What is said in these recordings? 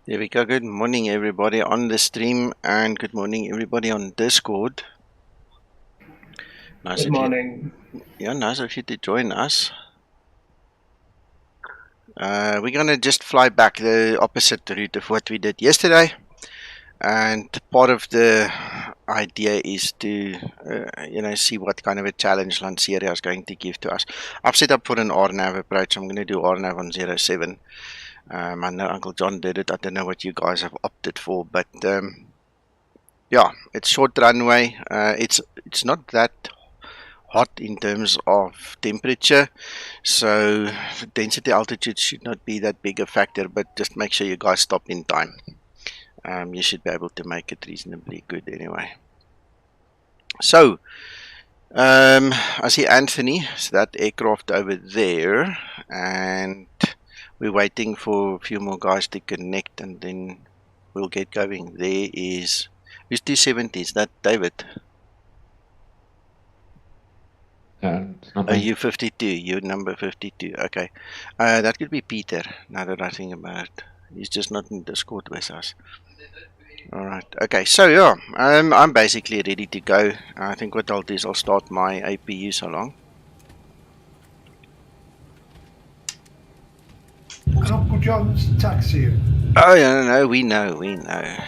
There we go. Good morning, everybody on the stream, and good morning, everybody on Discord. Nice Good morning. Nice of you to join us. We're gonna just fly back the opposite route of what we did yesterday, and part of the idea is to, see what kind of a challenge Lanseria is going to give to us. I've set up for an RNAV approach. I'm going to do RNAV on 07. I know Uncle John did it. I don't know what you guys have opted for, but yeah, it's short runway. It's not that hot in terms of temperature, so density altitude should not be that big a factor, but just make sure you guys stop in time. You should be able to make it reasonably good anyway. So I see Anthony, so that aircraft over there, and we're waiting for a few more guys to connect, and then we'll get going. There is, who's 270? Is that David? It's not Oh, me. you 52. You number 52. Okay. That could be Peter, now that I think about it. He's just not in Discord with us. Alright. Okay, so yeah, I'm basically ready to go. I think what I'll do is I'll start my APU so long. Uncle John's taxi. Oh, yeah, no, we know.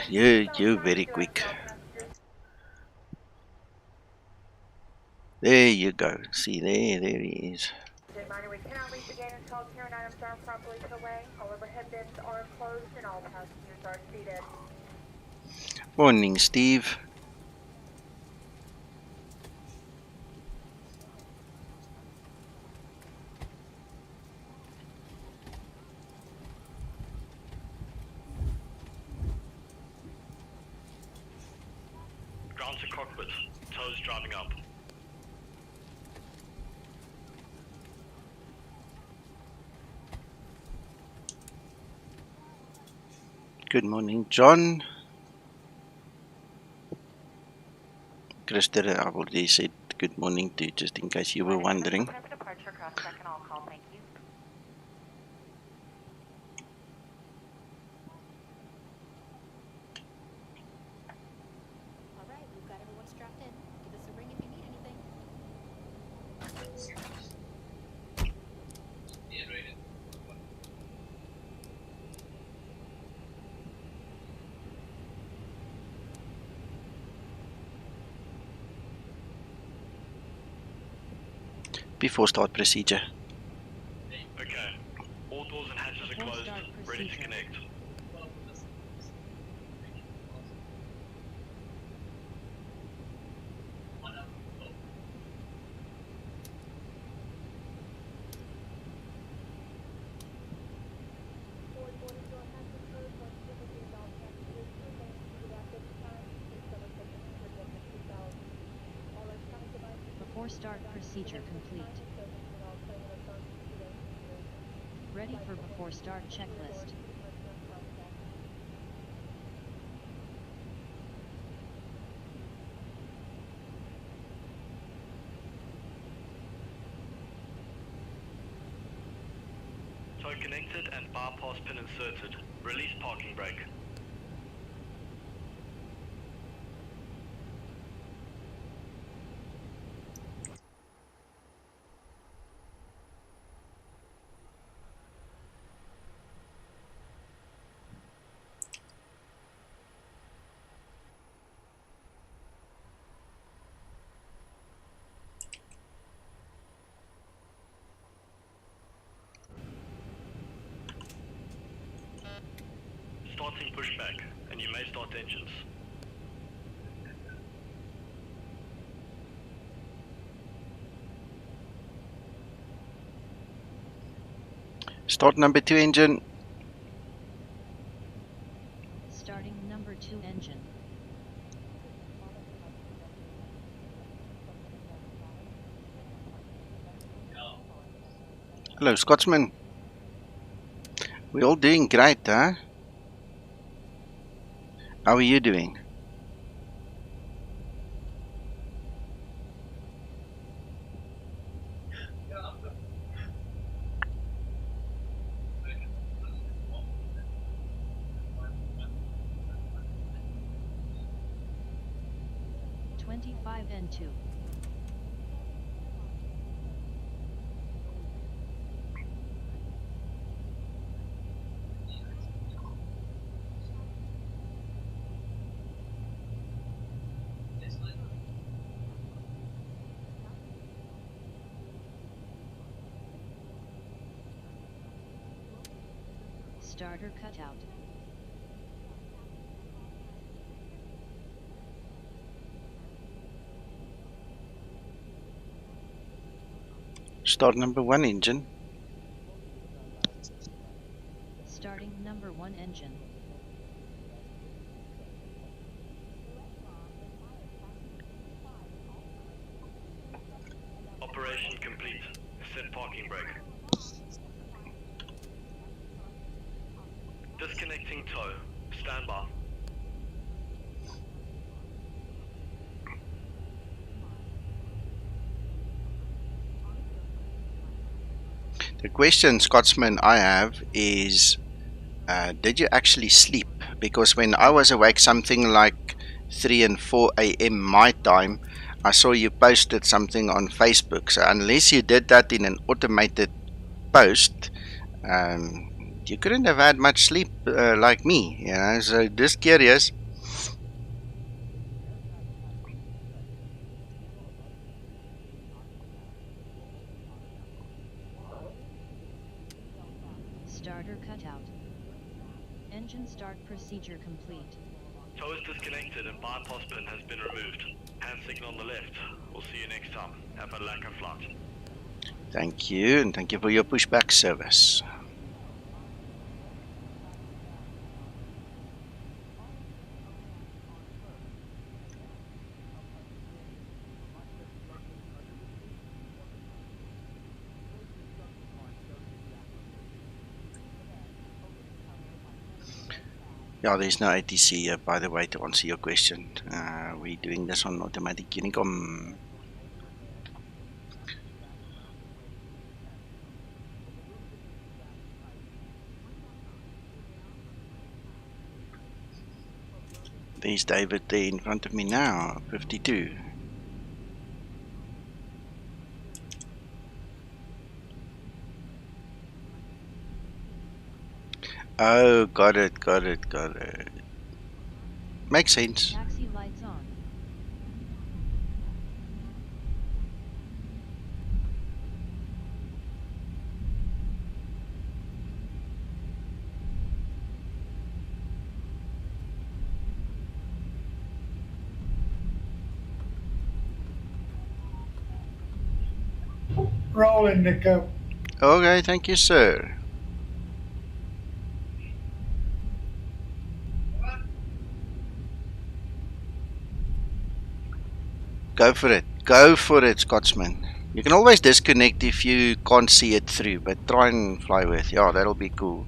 You're very quick. There you go. See, there he is. We cannot reach again until carrying items are properly put away. All overhead bins are closed and all passengers are seated. Morning, Steve. Ground to cockpit. Toes driving up. Good morning, John. Christer, I've already said good morning to you, just in case you were wondering. Before start procedure. Okay. All doors and hatches are closed. Ready to connect. Before start procedure complete. Ready for before start checklist. Tow connected and bypass pin inserted. Release parking brake. Starting pushback, and you may start engines. Start number 2 engine. Starting number 2 engine. Hello, Scotsman. We're all doing great, huh? How are you doing? V3.25.27. Starter cutout. Start number 1 engine. Starting number 1 engine. Operation complete. Set parking brake. Disconnecting tow. Stand by. The question, Scotsman, I have is, did you actually sleep? Because when I was awake something like 3 and 4 a.m. my time, I saw you posted something on Facebook. So unless you did that in an automated post, you couldn't have had much sleep like me, you know. So just curious. Starter cutout. Engine start procedure complete. Tow is disconnected and bypass pin has been removed. Hand signal on the left. We'll see you next time. Have a lekker flight. Thank you, and thank you for your pushback service. Yeah, there's no ATC here, by the way, to answer your question. We're doing this on automatic Unicom. There's David there in front of me now, 52. Oh, got it. Makes sense. Taxi lights on. Rolling, Nico. Okay, thank you, sir. Go for it, Scotsman. You can always disconnect if you can't see it through, but try and fly with. Yeah, that'll be cool.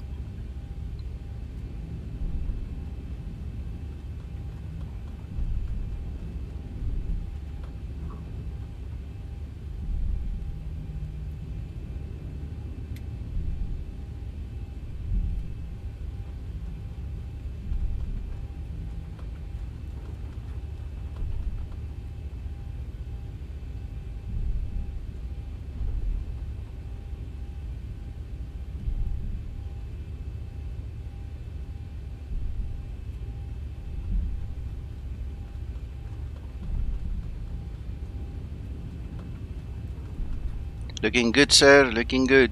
Looking good, sir. Looking good.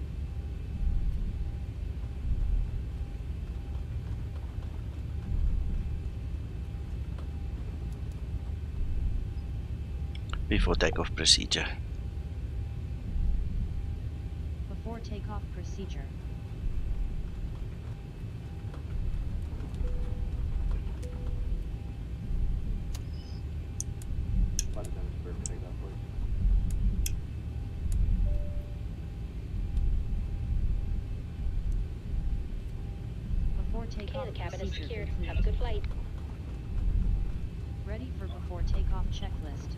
Before takeoff procedure. Before takeoff procedure. Before takeoff The cabin is procedure secured. complete. Have a good flight. Ready for before takeoff checklist.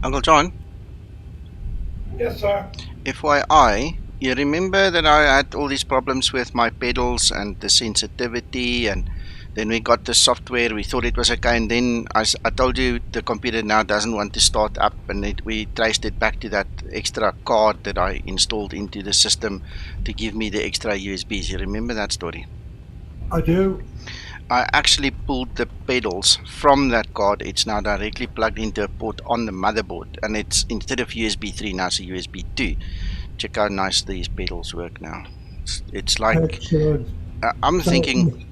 Uncle John, Yes, sir. FYI, you remember that I had all these problems with my pedals and the sensitivity, and then we got the software, we thought it was okay, and then I told you the computer now doesn't want to start up, and we traced it back to that extra card that I installed into the system to give me the extra USBs. You remember that story? I do. I actually pulled the pedals from that card. It's now directly plugged into a port on the motherboard, and it's instead of USB 3 now it's a USB 2. Check how nice these pedals work now. It's like Excellent. I'm So, thinking.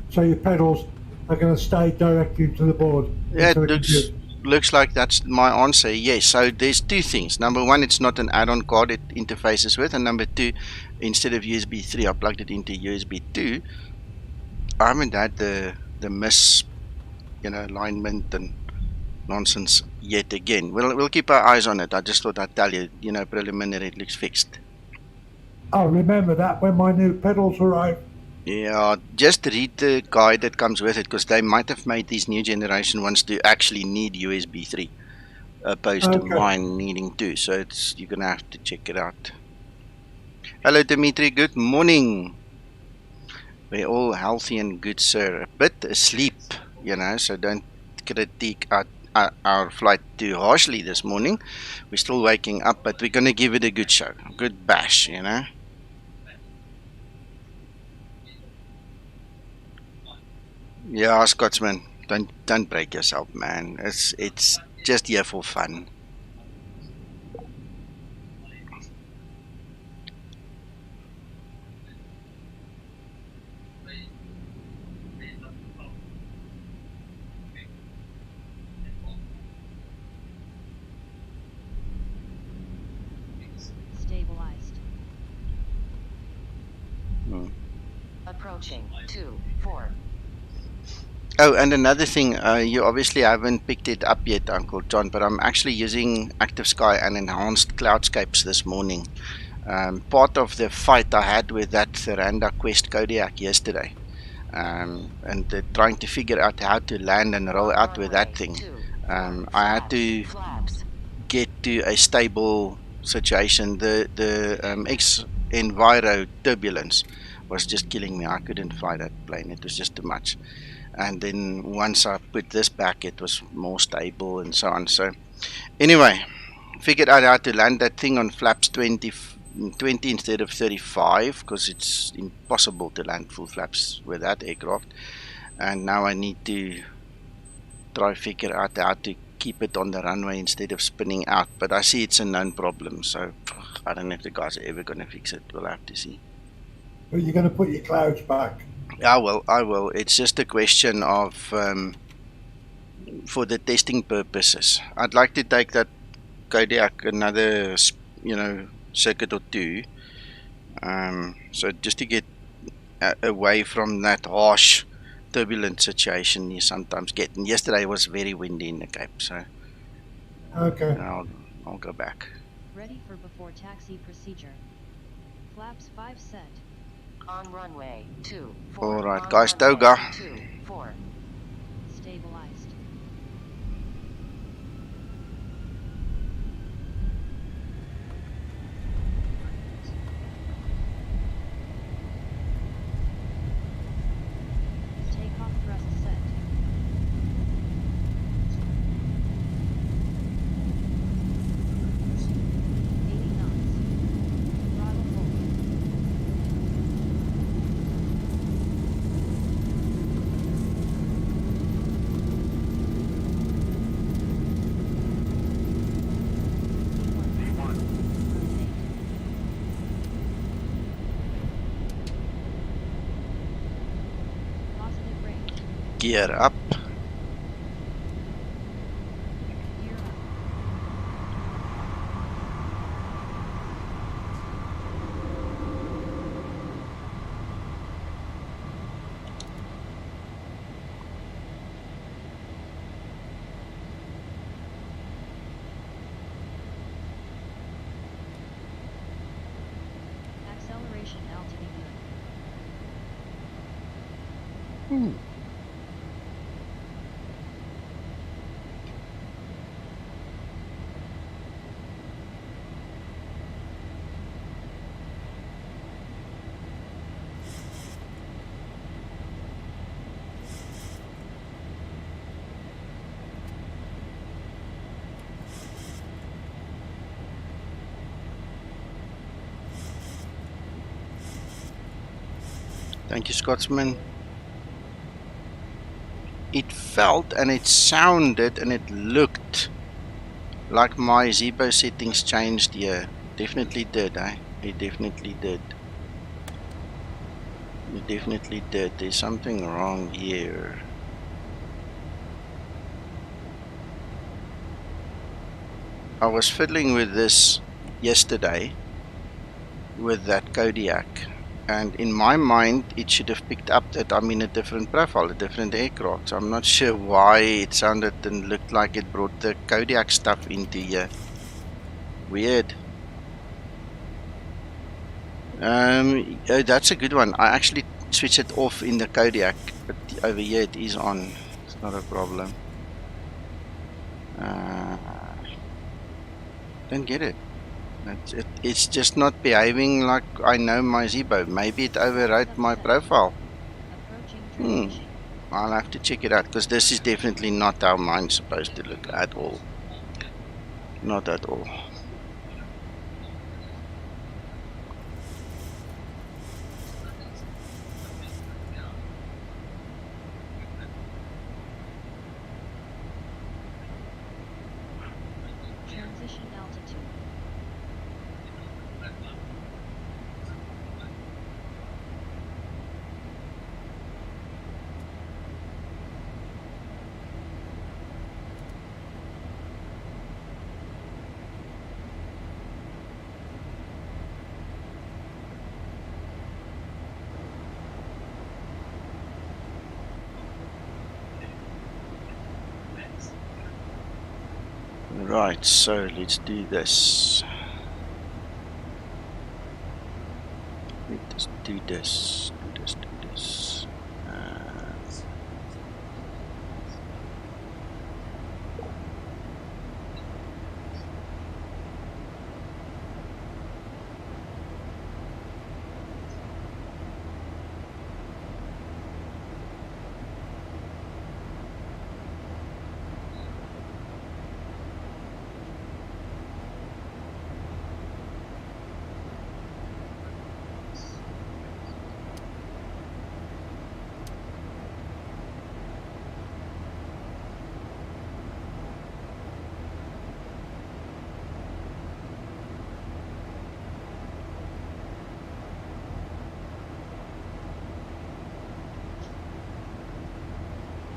so your pedals are going to stay directly to the board, Yeah, into the it computer. looks like that's my answer. Yes. So there's two things. Number one, it's not an add-on card it interfaces with, and number two, instead of USB 3, I plugged it into USB 2. I haven't had the alignment and nonsense yet again. We'll keep our eyes on it. I just thought I'd tell you, preliminary it looks fixed. I'll remember that when my new pedals arrive. Yeah, just read the guide that comes with it, because they might have made these new generation ones to actually need USB 3 opposed to Okay. mine needing 2. So you're gonna have to check it out. Hello Dimitri, good morning. We're all healthy and good, sir. A bit asleep, so don't critique our flight too harshly this morning. We're still waking up, but we're gonna give it a good show, a good bash, Yeah, Scotsman, don't break yourself, man. It's just here for fun. Stabilized. Approaching 2-4. Oh, and another thing, you obviously haven't picked it up yet, Uncle John, but I'm actually using Active Sky and enhanced Cloudscapes this morning. Part of the fight I had with that Thuranda Quest Kodiak yesterday, and trying to figure out how to land and roll out with that thing. I had to get to a stable situation. The ex-enviro turbulence was just killing me. I couldn't fly that plane. It was just too much. And then once I put this back, it was more stable and so on. So anyway, figured out how to land that thing on flaps 20 instead of 35, because it's impossible to land full flaps with that aircraft. And now I need to try figure out how to keep it on the runway instead of spinning out. But I see it's a known problem, so I don't know if the guys are ever going to fix it. We'll have to see. But you're going to put your clouds back. I will. It's just a question of for the testing purposes. I'd like to take that Kodiak another, circuit or two. So just to get away from that harsh, turbulent situation you sometimes get. And yesterday was very windy in the Cape, so Okay. I'll go back. Ready for before taxi procedure. Flaps 5 set. On runway 24. All right, guys, Toga. 2-4. Stabilized. Takeoff thrust set. 80 knots. Throttle hold. Positive range. Gear up. Gear up. Acceleration altitude. Thank you, Scotsman. It felt and it sounded and it looked like my Zibo settings changed here. Definitely did, eh? It definitely did. It definitely did. There's something wrong here. I was fiddling with this yesterday with that Kodiak, and in my mind it should have picked up that I'm in a different profile, a different aircraft. So I'm not sure why it sounded and looked like it brought the Kodiak stuff into here. Weird. Oh, that's a good one. I actually switched it off in the Kodiak, but over here it is on. It's not a problem. Don't get it. It's just not behaving like I know my Zibo. Maybe it overrode my profile. I'll have to check it out, because this is definitely not how mine's supposed to look at all. Not at all. Transition altitude. Right, so let's do this. Let's do this. Do this. Do this.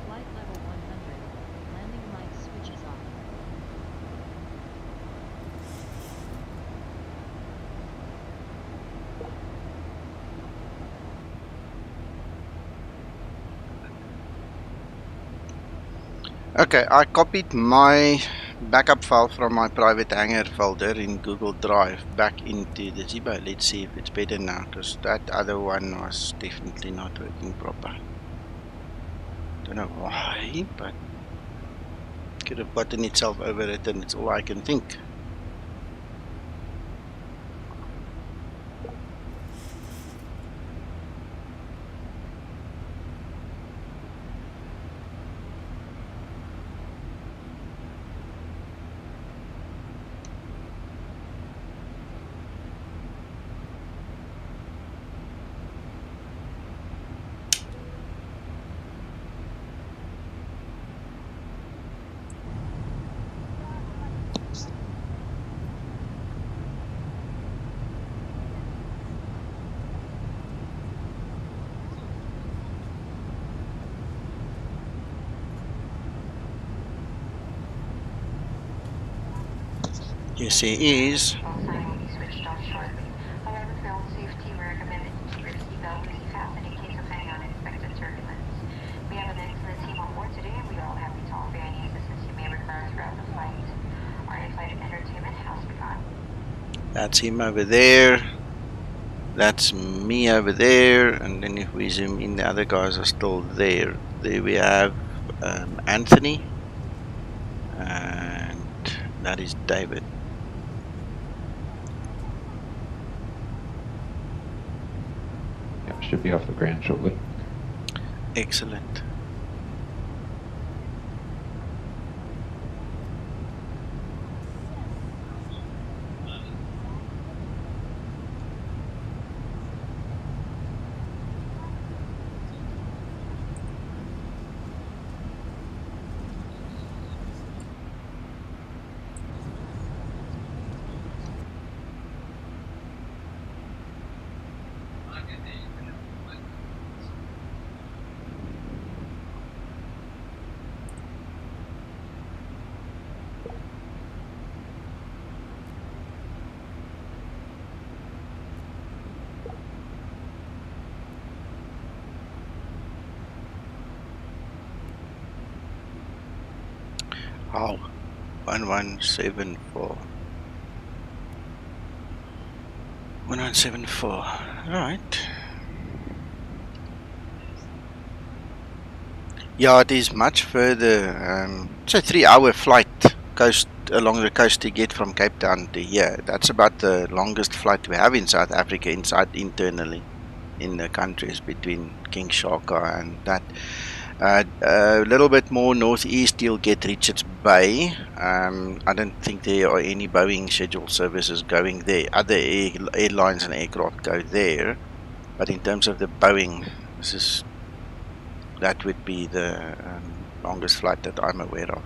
Flight level 100. Landing light switches off. Okay, I copied my backup file from my private hangar folder in Google Drive back into the Zibo. Let's see if it's better now, because that other one was definitely not working proper. Don't know why, but could have gotten itself overwritten. It's all I can think. Yes, he is. All sign will be switched off shortly. However, for own safety, we recommend that you keep your seatbelt loosely fastened in case of any unexpected turbulence. We have an excellent team on board today, and we are all happy to offer any assistance you may require throughout the flight. Our in-flight entertainment has begun. That's him over there. That's me over there. And then if we zoom in, the other guys are still there. There we have Anthony. And that is David. Yeah, should be off the ground shortly. Excellent. Oh, 1174. 1174. Alright. Yeah, it is much further. It's a 3-hour flight coast along the coast to get from Cape Town to here. That's about the longest flight we have in South Africa, internally in the countries between King Shaka and that. A little bit more northeast, you'll get Richards Bay. I don't think there are any Boeing scheduled services going there. Other airlines and aircraft go there, but in terms of the Boeing, that would be the longest flight that I'm aware of.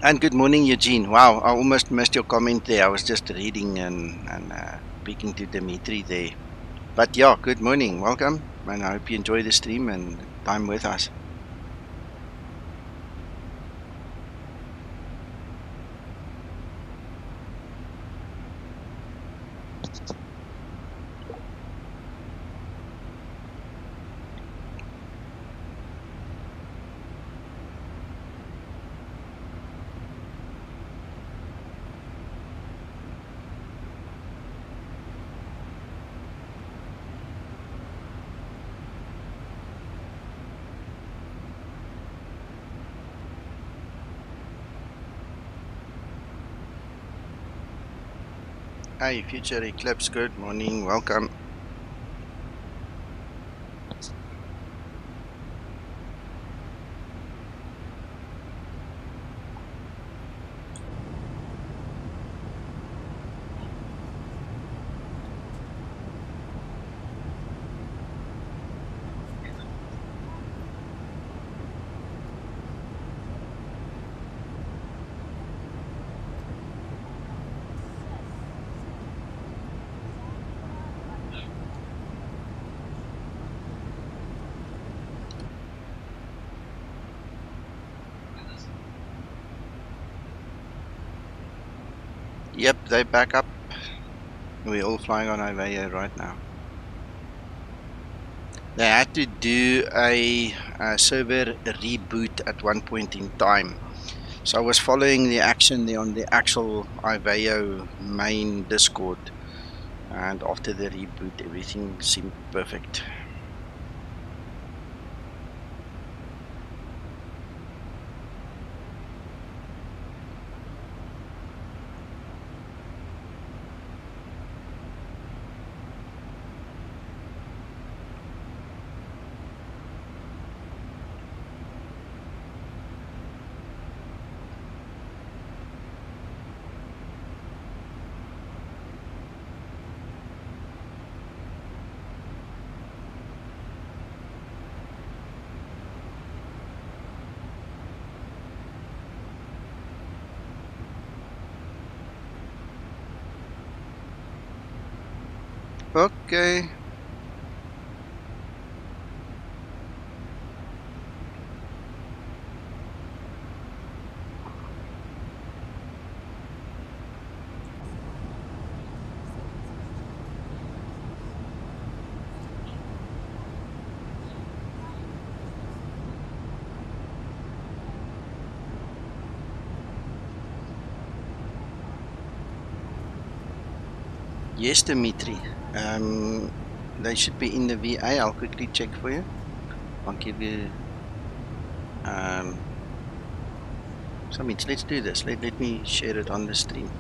And good morning, Eugene. Wow, I almost missed your comment there. I was just reading and speaking to Dimitri there. But yeah, good morning, welcome, and I hope you enjoy the stream and time with us. Hi, Future Eclipse, good morning, welcome. Yep, they back up. We're all flying on IVA right now. They had to do a server reboot at one point in time. So I was following the action there on the actual IVAO main Discord. And after the reboot, everything seemed perfect. Okay. Yes, Dimitri. They should be in the VA. I'll quickly check for you. I'll give you some minutes. Let's do this. Let me share it on the stream.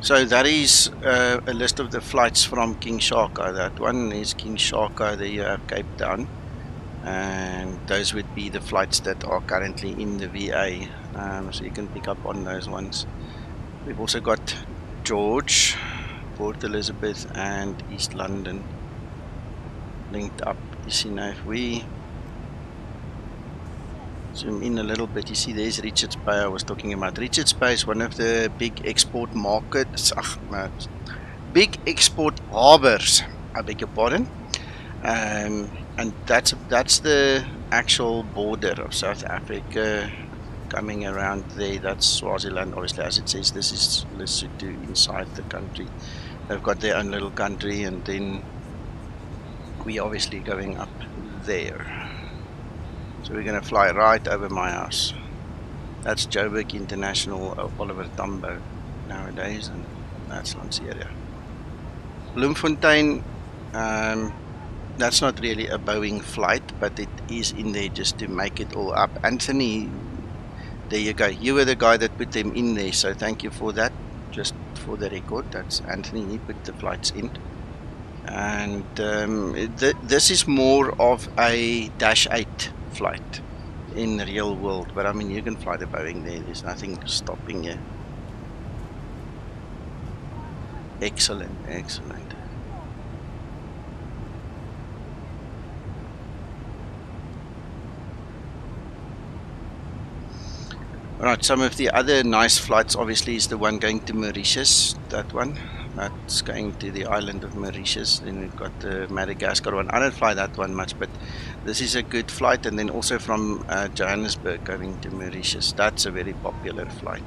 So that is a list of the flights from King Shaka. That one is King Shaka, there you have Cape Town. And those would be the flights that are currently in the VA. So you can pick up on those ones. We've also got George, Port Elizabeth and East London linked up. You see now if we Zoom in a little bit. You see there's Richards Bay I was talking about. Richards Bay is one of the big export markets, big export harbors, I beg your pardon. And that's the actual border of South Africa coming around there. That's Swaziland, obviously, as it says. This is Lesotho inside the country. They've got their own little country, and then we obviously going up there. So we're gonna fly right over my house. That's Joburg International, Oliver Tambo nowadays, and that's Lanseria. Bloemfontein, that's not really a Boeing flight, but it is in there just to make it all up. Anthony, there you go. You were the guy that put them in there, so thank you for that. Just for the record, that's Anthony. He put the flights in. And this is more of a Dash 8 flight in the real world, but I mean, you can fly the Boeing there. There's nothing stopping you. Excellent, excellent. Right, some of the other nice flights obviously is the one going to Mauritius, that one. That's going to the island of Mauritius. Then we've got the Madagascar one. I don't fly that one much, but this is a good flight. And then also from Johannesburg going to Mauritius. That's a very popular flight.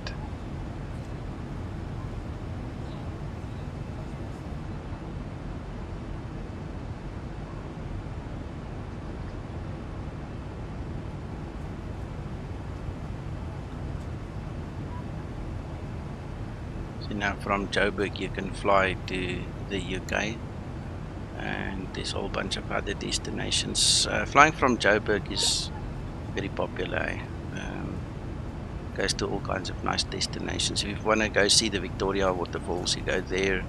Now from Joburg you can fly to the UK, and there's a whole bunch of other destinations. Flying from Joburg is very popular. Goes to all kinds of nice destinations. If you want to go see the Victoria waterfalls, you go there.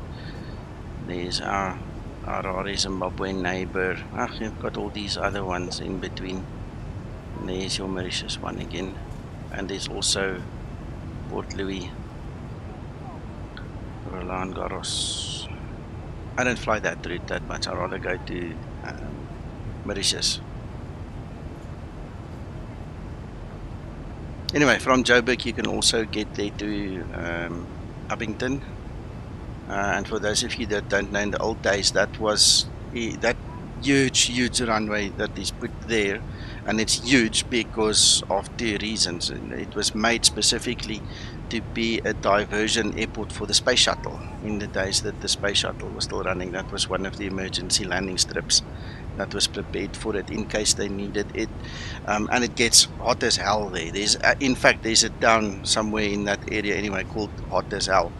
There's our Harare, Zimbabwean neighbor. You've got all these other ones in between. And there's your Mauritius one again, and there's also Port Louis, Roland Garros. I don't fly that route that much. I'd rather go to Mauritius. Anyway, from Joburg you can also get there to Abington. And for those of you that don't know, in the old days, that was that huge runway that is put there, and it's huge because of two reasons. It was made specifically to be a diversion airport for the space shuttle. In the days that the space shuttle was still running, that was one of the emergency landing strips that was prepared for it in case they needed it. And it gets hot as hell there. There's in fact there's a town somewhere in that area anyway called Hot as Hell,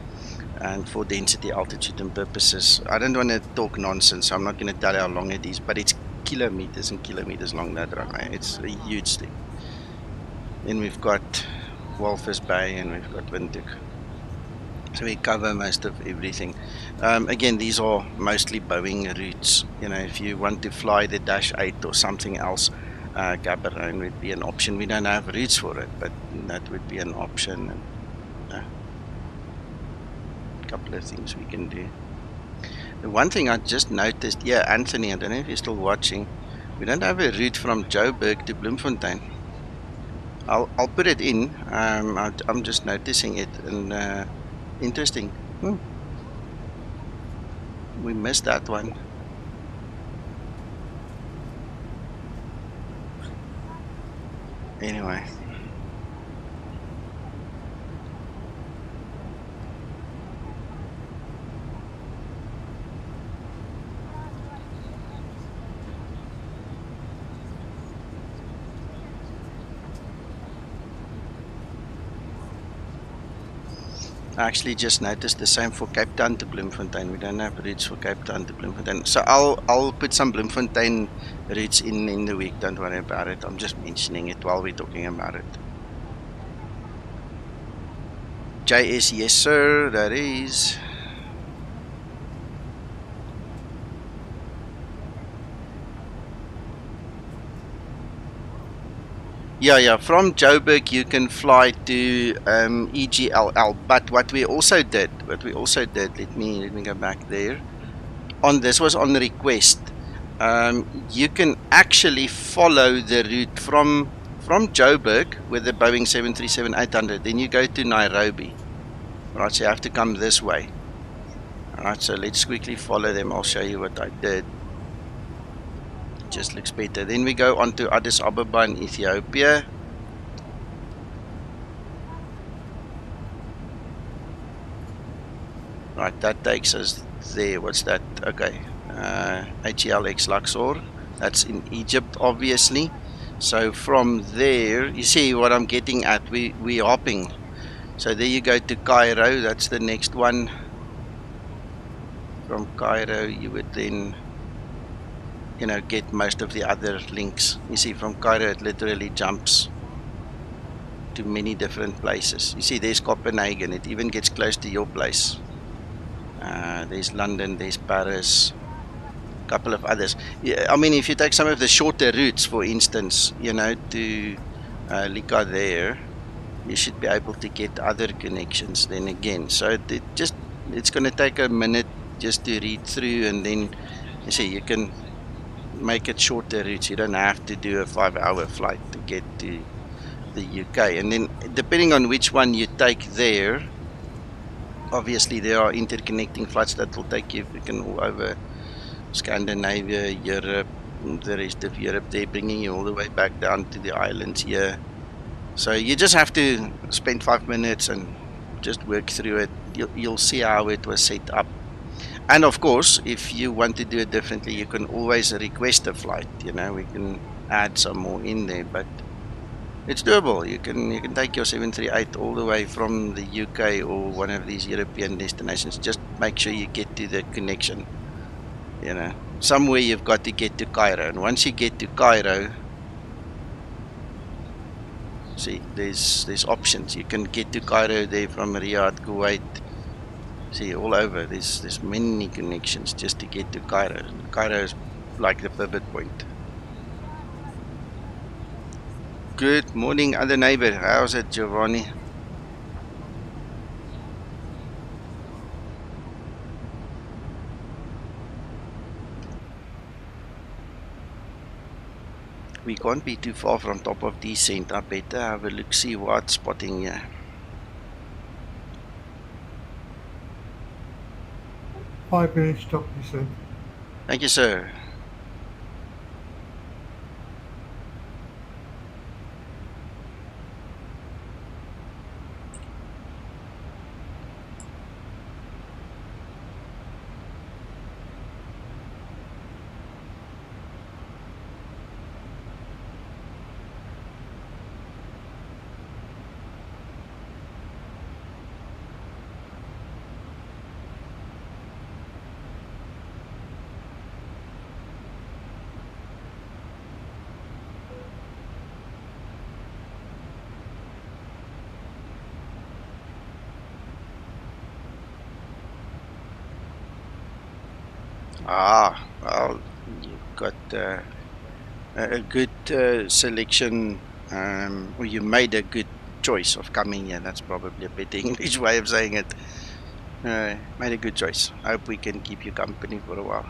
and for density, altitude and purposes. I don't want to talk nonsense, so I'm not going to tell you how long it is, but it's kilometers and kilometers long, that runway. It's a huge thing. Then we've got Walvis Bay and we've got Windhoek. So we cover most of everything. Again, these are mostly Boeing routes. You know, if you want to fly the Dash 8 or something else, Gaborone would be an option. We don't have routes for it, but that would be an option. And, a couple of things we can do. The one thing I just noticed, yeah, Anthony, I don't know if you're still watching, we don't have a route from Joburg to Bloemfontein. I'll put it in. I'm just noticing it, and interesting. We missed that one. Anyway. I actually just noticed the same for Cape Town to Bloemfontein. We don't have routes for Cape Town to Bloemfontein. So I'll put some Bloemfontein routes in the week. Don't worry about it. I'm just mentioning it while we're talking about it. JS, yes sir, that is. Yeah, from Joburg you can fly to EGLL, but what we also did, let me go back there. This was on request. You can actually follow the route from from Joburg with the Boeing 737-800, then you go to Nairobi. Right, so you have to come this way. Alright, so let's quickly follow them. I'll show you what I did. Just looks better. Then we go on to Addis Ababa in Ethiopia. Right, that takes us there. What's that? Okay, HELX Luxor. That's in Egypt, obviously. So from there, you see what I'm getting at. We're hopping. So there you go to Cairo. That's the next one. From Cairo, you would then, you know, get most of the other links. You see, from Cairo, it literally jumps to many different places. You see, there's Copenhagen. It even gets close to your place. There's London, there's Paris, a couple of others. Yeah, I mean, if you take some of the shorter routes, for instance, you know, to Lika there, you should be able to get other connections then again. So it's going to take a minute just to read through, and then you see, you can make it shorter routes. You don't have to do a 5-hour flight to get to the UK. And then depending on which one you take there, obviously there are interconnecting flights that will take you all over Scandinavia, Europe, the rest of Europe. They're bringing you all the way back down to the islands here. So you just have to spend 5 minutes and just work through it. You'll see how it was set up. And of course, if you want to do it differently, you can always request a flight. You know, we can add some more in there, but it's doable. You can take your 738 all the way from the UK or one of these European destinations. Just make sure you get to the connection. You know, somewhere you've got to get to Cairo, and once you get to Cairo, see, there's options. You can get to Cairo there from Riyadh, Kuwait. See, all over. There's many connections just to get to Cairo. Cairo is like the pivot point. Good morning, other neighbor. How's it, Giovanni? We can't be too far from top of descent. I better have a look, see what's spotting here. Five minutes stop descent. Thank you, sir. Well, you've got a good selection, or you made a good choice of coming here. That's probably a better English way of saying it. Made a good choice. I hope we can keep you company for a while.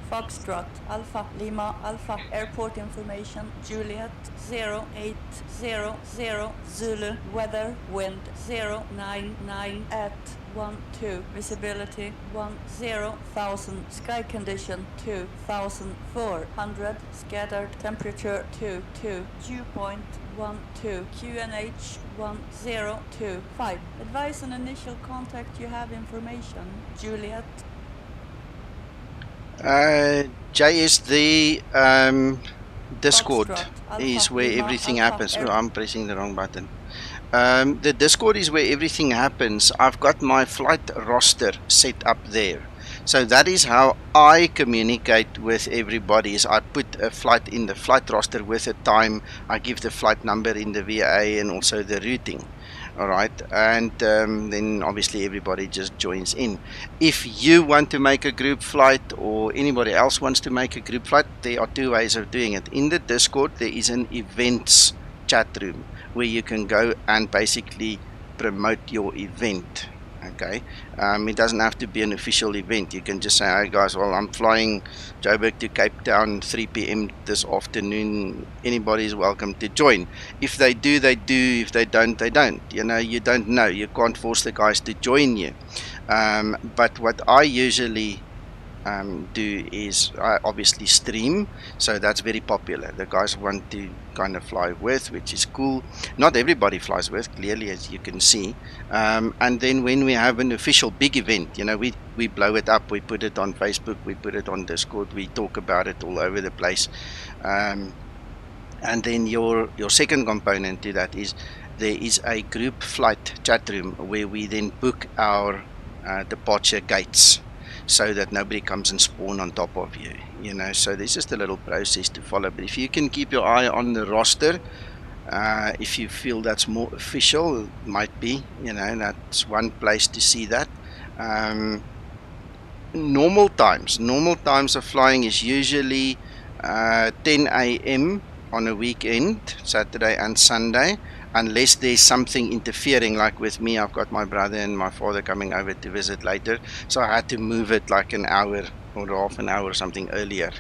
Foxtrot, Alpha, Lima, Alpha, airport information, Juliet, 0800, Zulu, weather, wind, 099 at 12, visibility, 10,000, sky condition, 2,400, scattered, temperature, 22, dew point, 12, QNH, 1025, advise on initial contact, you have information, Juliet. JS, the Discord is where everything happens. Oh, I'm pressing the wrong button. The Discord is where everything happens. I've got my flight roster set up there. So that is how I communicate with everybody, is I put a flight in the flight roster with a time. I give the flight number in the VA and also the routing. All right, and then obviously everybody just joins in. If you want to make a group flight, or anybody else wants to make a group flight, there are two ways of doing it. In the Discord, there is an events chat room where you can go and basically promote your event. Okay, it doesn't have to be an official event. You can just say, "Hey guys, well, I'm flying Joburg to Cape Town 3 p.m. this afternoon. Anybody is welcome to join." If they do, they do. If they don't, they don't. You know, you don't know. You can't force the guys to join you. But what I usually do is I obviously stream, so that's very popular. The guys want to kind of fly with, which is cool. Not everybody flies with, clearly, as you can see. And then when we have an official big event, you know, we blow it up. We put it on Facebook, we put it on Discord, we talk about it all over the place. And then your second component to that is there is a group flight chat room where we then book our departure gates, so that nobody comes and spawn on top of you, you know. So there's just a little process to follow. But if you can keep your eye on the roster, if you feel that's more official, it might be, you know, that's one place to see that. Normal times of flying is usually 10 a.m. on a weekend, Saturday and Sunday, unless there's something interfering. Like with me, I've got my brother and my father coming over to visit later, so I had to move it like an hour or half an hour or something earlier,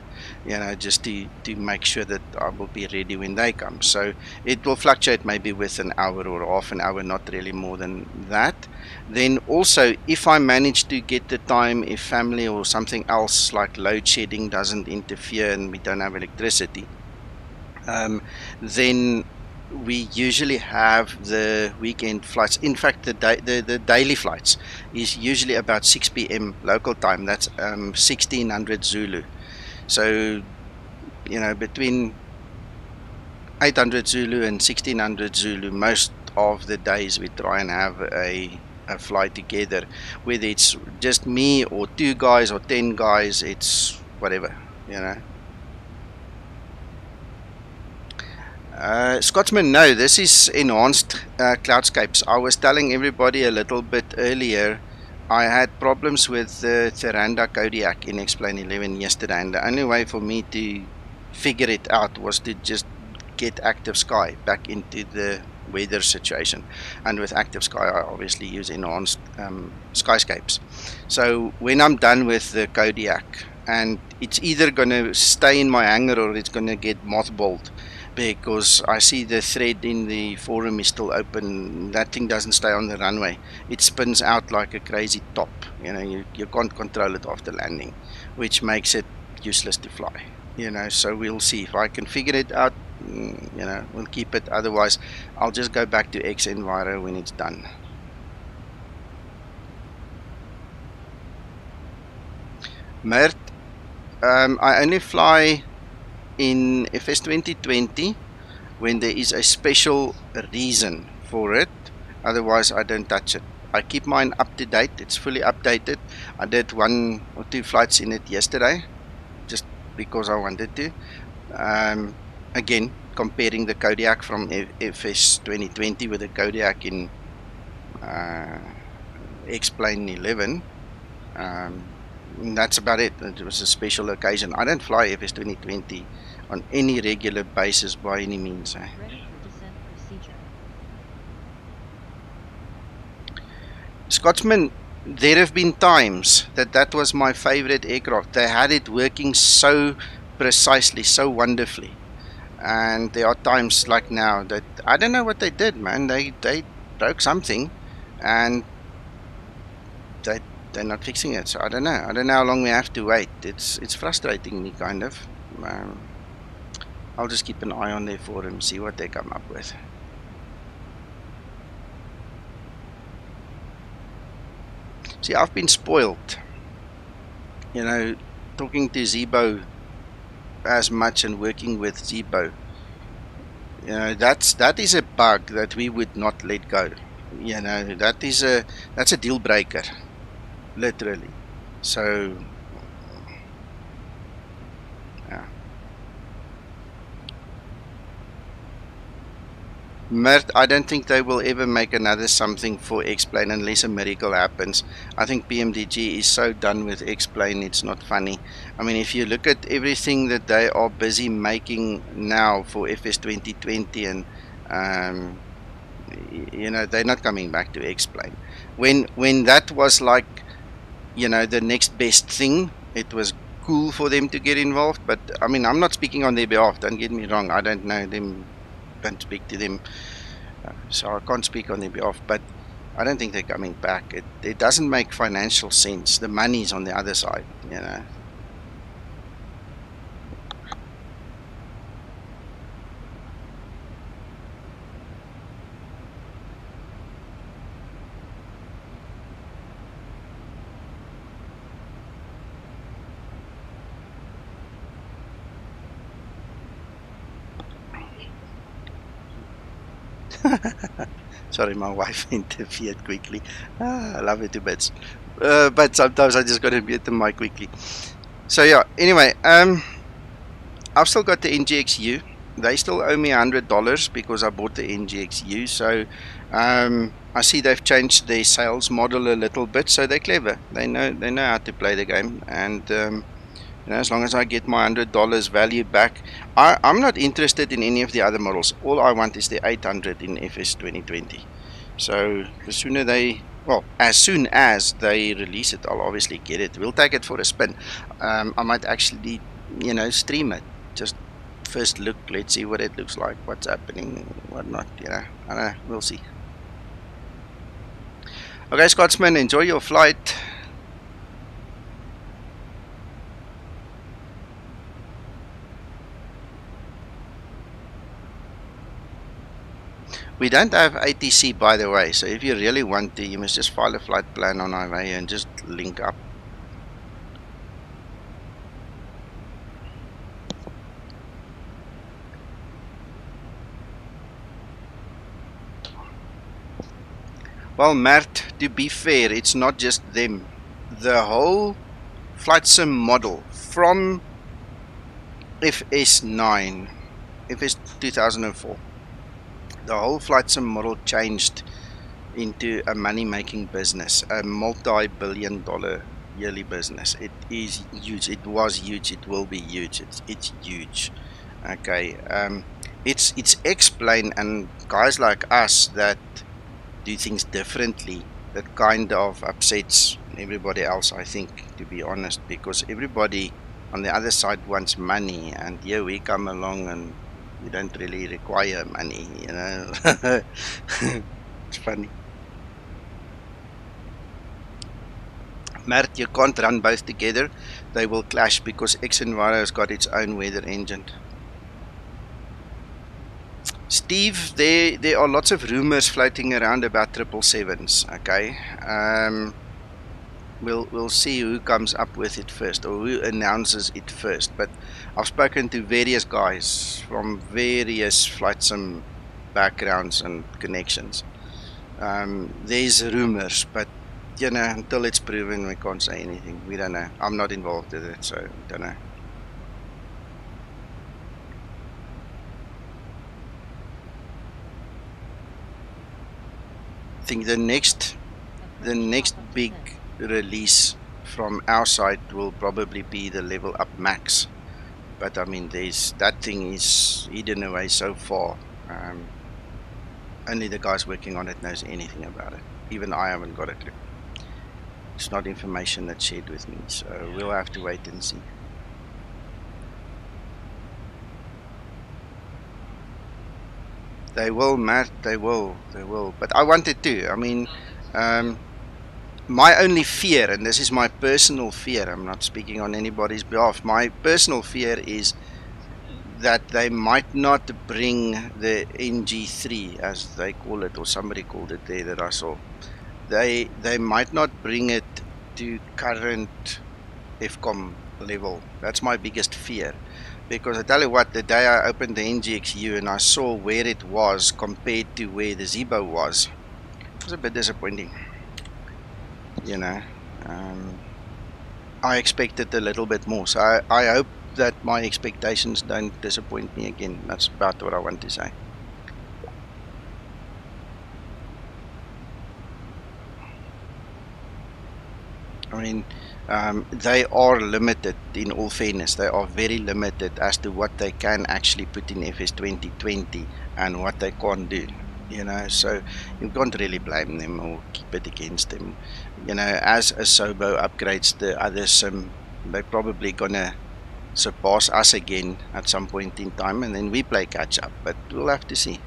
you know, just to make sure that I will be ready when they come. So it will fluctuate maybe with an hour or half an hour, not really more than that. Then also, if I manage to get the time, if family or something else like load shedding doesn't interfere and we don't have electricity, then we usually have the weekend flights. In fact, the daily flights is usually about 6 p.m. local time. That's 1600 Zulu. So, you know, between 800 Zulu and 1600 Zulu, most of the days we try and have a flight together. Whether it's just me or 2 guys or 10 guys, it's whatever, you know. Scotsman, no, this is enhanced Cloudscapes. I was telling everybody a little bit earlier, I had problems with the Theranda Kodiak in X-Plane 11 yesterday, and the only way for me to figure it out was to just get Active Sky back into the weather situation. And with Active Sky, I obviously use enhanced SkyScapes. So when I'm done with the Kodiak, and it's either going to stay in my hangar or it's going to get mothballed, because I see the thread in the forum is still open. That thing doesn't stay on the runway. It spins out like a crazy top. You know, you can't control it after landing, which makes it useless to fly. You know, so we'll see. If I can figure it out, you know, we'll keep it. Otherwise, I'll just go back to X-Enviro when it's done. Mert, I only fly in FS 2020 when there is a special reason for it. Otherwise, I don't touch it. I keep mine up to date. It's fully updated. I did 1 or 2 flights in it yesterday, just because I wanted to. Again, comparing the Kodiak from FS 2020 with the Kodiak in X-Plane 11. That's about it. It was a special occasion. I don't fly FS 2020 on any regular basis by any means. Ready for descent procedure. Scotsman, there have been times that was my favorite aircraft. They had it working so precisely, so wonderfully. And there are times like now that I don't know what they did, man. They broke something and they're not fixing it. So I don't know how long we have to wait. It's frustrating me, kind of. I'll just keep an eye on their forum, see what they come up with. See, I've been spoiled, you know, talking to Zibo as much and working with Zibo. You know, that is a bug that we would not let go. You know, that's a deal breaker, literally. So yeah. Mert, I don't think they will ever make another something for X-Plane unless a miracle happens. I think PMDG is so done with X-Plane, it's not funny. I mean, if you look at everything that they are busy making now for FS 2020 and you know, they're not coming back to X-Plane. When that was like, you know, the next best thing, it was cool for them to get involved. But I mean, I'm not speaking on their behalf, don't get me wrong. I don't know them, don't speak to them, so I can't speak on their behalf. But I don't think they're coming back. It doesn't make financial sense. The money's on the other side, you know. Sorry, my wife interfered quickly. I love it to bits. But sometimes I just got to mute the mic quickly. So yeah, anyway, I've still got the NGXU. They still owe me $100 because I bought the NGXU. So I see they've changed their sales model a little bit. So they're clever. They know how to play the game. And you know, as long as I get my $100 value back, I'm not interested in any of the other models. All I want is the 800 in FS 2020. So the sooner they, well, as soon as they release it, I'll obviously get it. We'll take it for a spin. I might actually, you know, stream it. Just first look, let's see what it looks like, what's happening, whatnot. You know, I don't know. We'll see. Okay, Scotsman, enjoy your flight. We don't have ATC, by the way, so if you really want to, you must just file a flight plan on IVA and just link up. Well, Mert, to be fair, it's not just them. The whole flight sim model from FS9, FS 2004, the whole flight sim model changed into a money-making business, a multi-billion-dollar yearly business. It is huge. It was huge. It will be huge. It's huge. Okay. It's X-Plane and guys like us that do things differently that kind of upsets everybody else, I think, to be honest, because everybody on the other side wants money, and here we come along and we don't really require money, you know. It's funny. Mert, you can't run both together. They will clash because X-Enviro has got its own weather engine. Steve, there are lots of rumors floating around about 777s. Okay, we'll see who comes up with it first, or who announces it first. But I've spoken to various guys from various flight sim backgrounds and connections. There's rumors, but you know, until it's proven, we can't say anything. We don't know. I'm not involved with it, so don't know. I think the next big release from our side will probably be the Level Up Max, but I mean, that thing is hidden away so far. Only the guys working on it knows anything about it. Even I haven't got a clue. It's not information that's shared with me, so we'll have to wait and see. They will, Matt, they will. But I wanted to. I mean, my only fear, and this is my personal fear, I'm not speaking on anybody's behalf, my personal fear is that they might not bring the NG3, as they call it, or somebody called it there that I saw. They might not bring it to current FCOM level. That's my biggest fear. Because I tell you what, the day I opened the NGXU and I saw where it was compared to where the Zibo was, it was a bit disappointing. You know, I expected a little bit more, so I hope that my expectations don't disappoint me again. That's about what I want to say. I mean, they are limited, in all fairness. They are very limited as to what they can actually put in FS 2020 and what they can't do. You know, so you can't really blame them or keep it against them. You know, as a Sobo upgrades the other sim, they're probably gonna surpass us again at some point in time, and then we play catch up. But we'll have to see.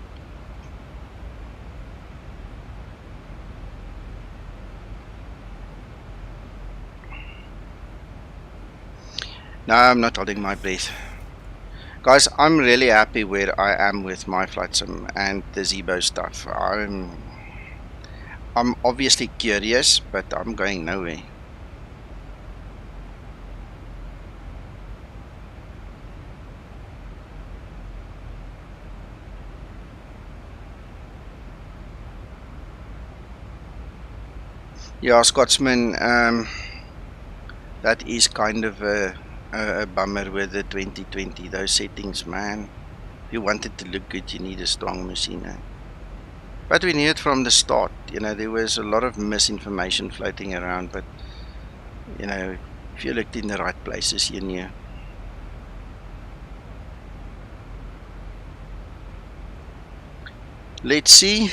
No, I'm not holding my breath. Guys, I'm really happy where I am with my flight sim and the Zibo stuff. I'm obviously curious, but I'm going nowhere. Yeah, Scotsman, that is kind of a bummer with the 2020, those settings, man. If you want it to look good, you need a strong machine. Eh? But we knew it from the start. You know, there was a lot of misinformation floating around, but, you know, if you looked in the right places, you knew. Let's see.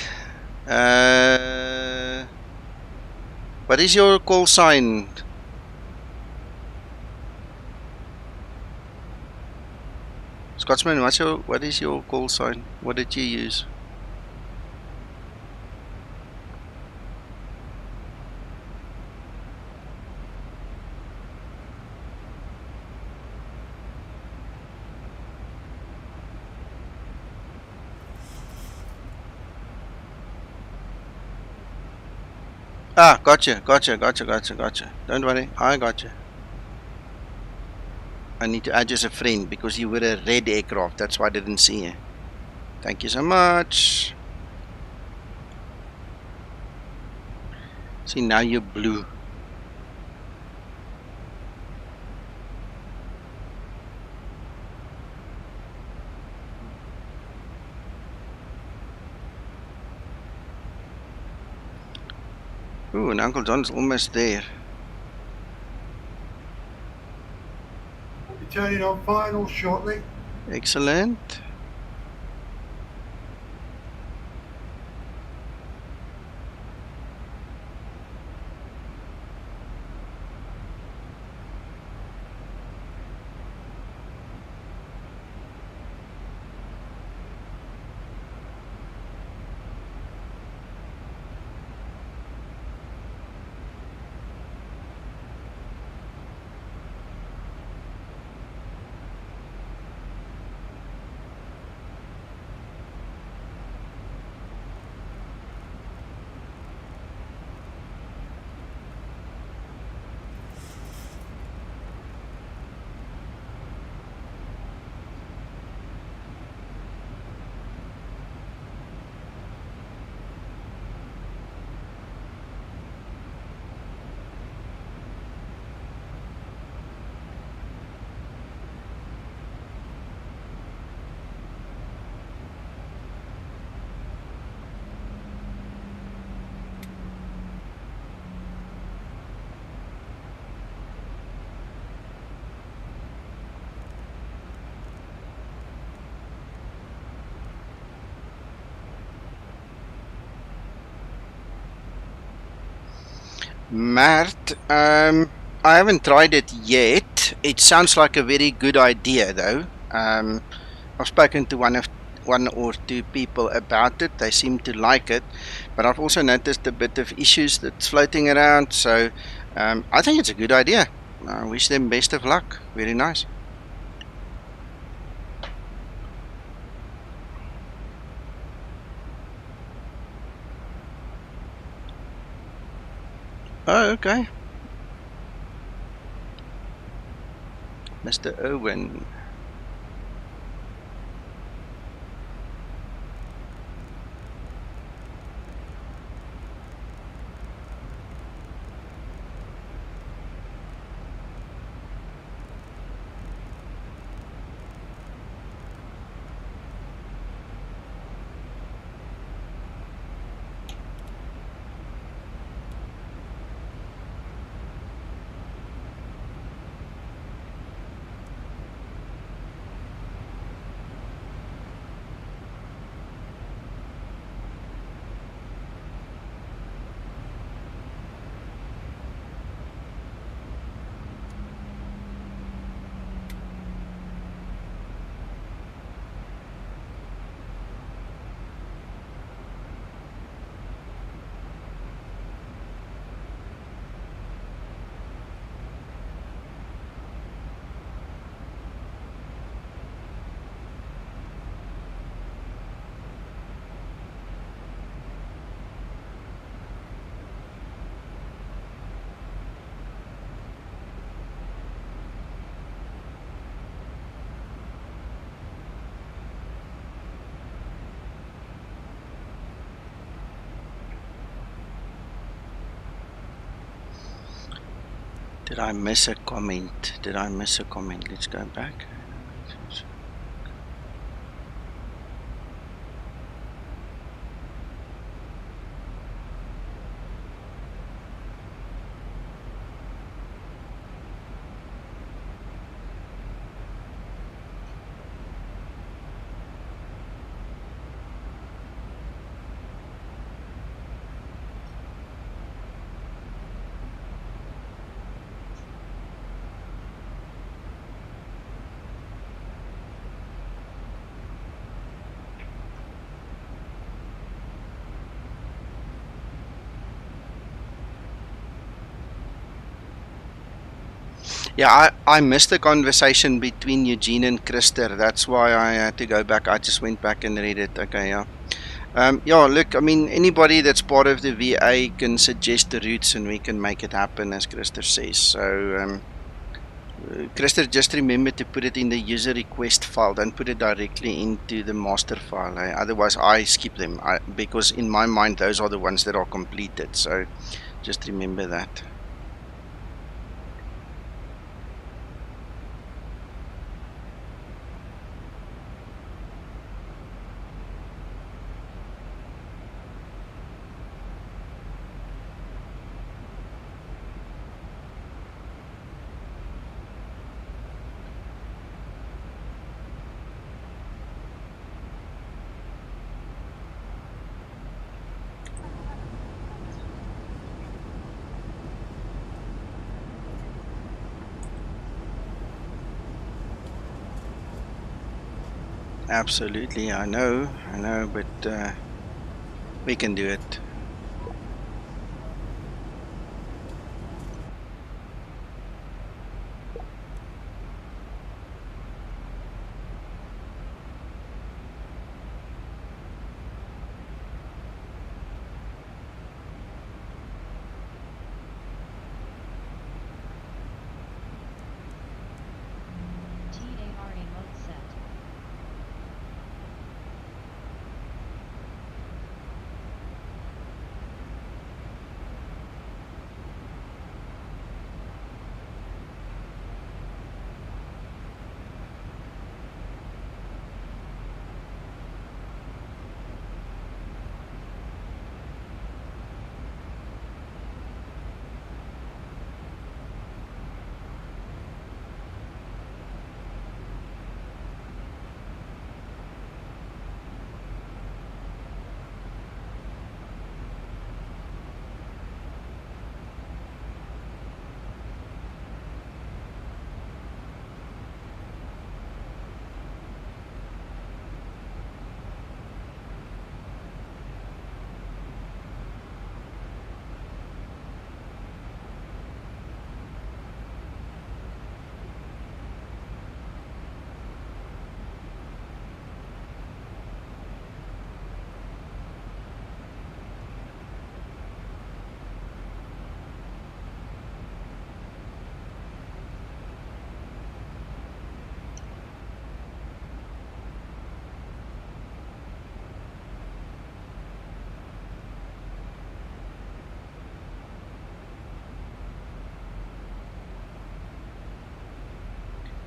What is your call sign? Scotsman, what is your call sign? What did you use? Ah, gotcha. Don't worry, I gotcha. I need to add you as a friend because you were a red aircraft. That's why I didn't see you. Thank you so much. See, now you're blue. Ooh, and Uncle John's almost there. I'll be turning on final shortly. Excellent. Mert, I haven't tried it yet. It sounds like a very good idea, though. I've spoken to one or two people about it. They seem to like it, but I've also noticed a bit of issues that's floating around. So I think it's a good idea. I wish them best of luck. Very nice. Oh, okay. Mr. Owen. Did I miss a comment? Did I miss a comment? Let's go back. Yeah, I missed the conversation between Eugene and Christer. That's why I had to go back. I just went back and read it. Okay, yeah. Yeah, look, I mean, anybody that's part of the VA can suggest the routes and we can make it happen, as Christer says. So, Christer, just remember to put it in the user request file. Don't put it directly into the master file. Otherwise, I skip them because in my mind, those are the ones that are completed. So, just remember that. Absolutely, I know, but we can do it. TARA mode set.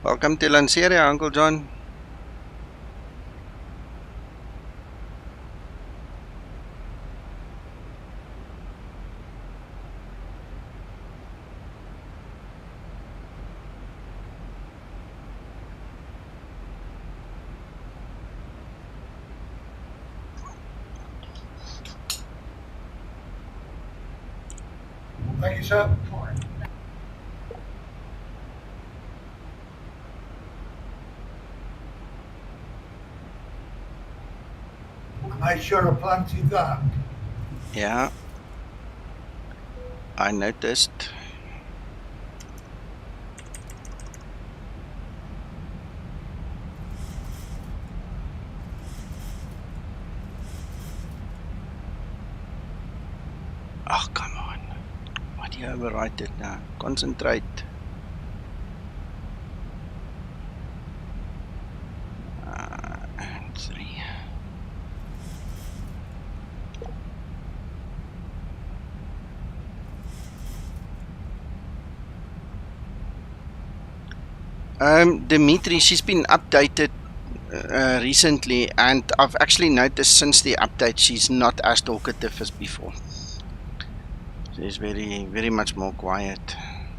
Welcome to Lanseria, Uncle John. Thank you, sir. I sure have plenty of that. Yeah, I noticed. Oh, come on. Why do you overwrite it now? Concentrate. And 3. Dimitri, she's been updated recently, and I've actually noticed since the update she's not as talkative as before. She's very much more quiet,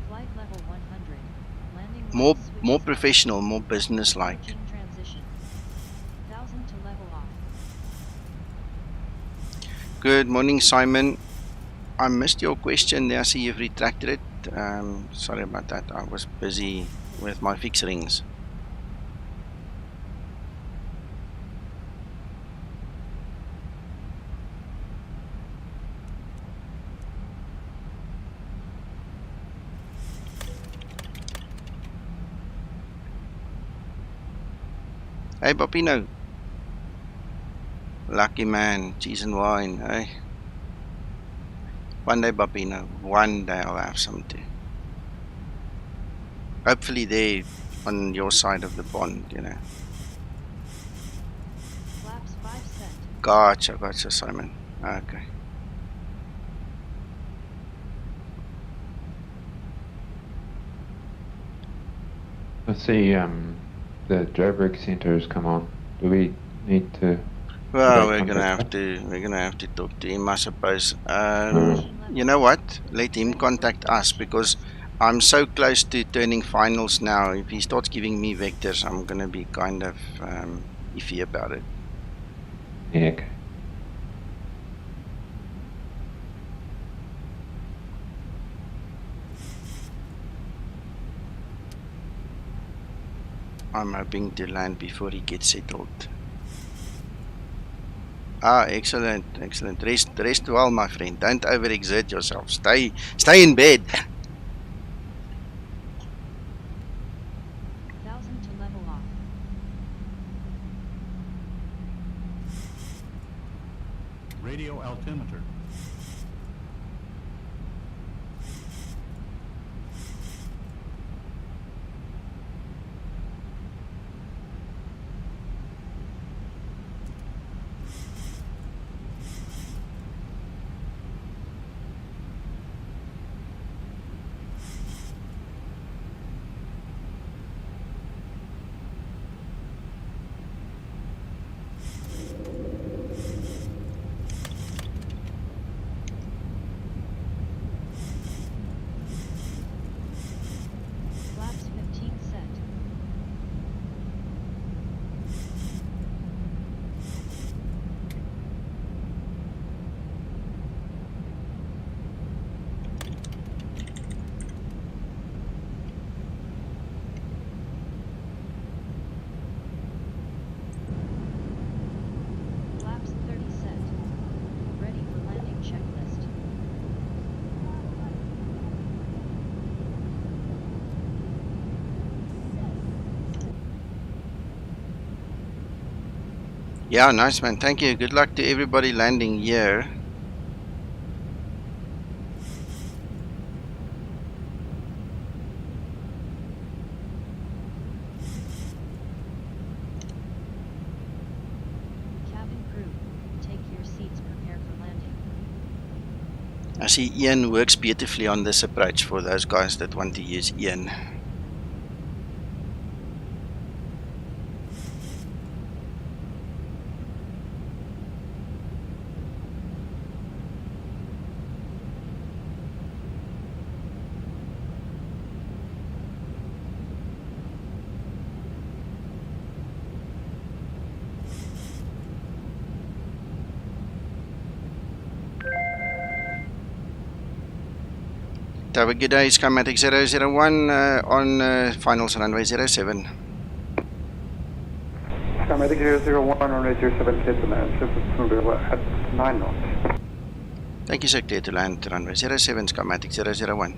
Flight level 100. Landing more lights switches more off. professional, more business-like. Approaching transition. 1000 to level off. Good morning, Simon. I missed your question there. I see you've retracted it. Sorry about that. I was busy with my fix rings. Hey, Bobino. Lucky man, cheese and wine, hey? One day, Bobino. One day I'll have some too. Hopefully there on your side of the pond, you know. Flaps 5 set. Gotcha, Simon. Okay. Let's see, the jailbreak centers come on. Do we need to? Well, Right, we're gonna contact have to talk to him, I suppose. Mhm. You know what? Let him contact us, because I'm so close to turning finals now. If he starts giving me vectors, I'm gonna be kind of iffy about it. Yeah, okay. I'm hoping to land before he gets settled. Ah, excellent. Rest well, my friend. Don't overexert yourself. Stay in bed. 1000 to level off. Radio altimeter. Flaps 15 set. Flaps 30 set. Ready for landing checklist. Yeah, nice man. Thank you. Good luck to everybody landing here. Cabin crew, take your seats, prepare for landing. I see Ian works beautifully on this approach for those guys that want to use Ian. Have a good day, Skymatix 001 on finals runway 07. Skymatix 001, runway 07, clear to land, at 9 knots. Thank you, sir. Clear to land, runway 07, Skymatix 001.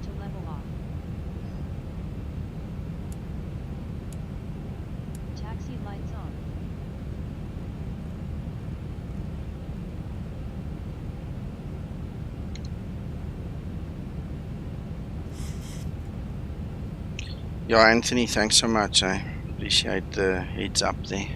To level off. Taxi lights on. Yeah, Anthony, thanks so much. I Appreciate the heads up there.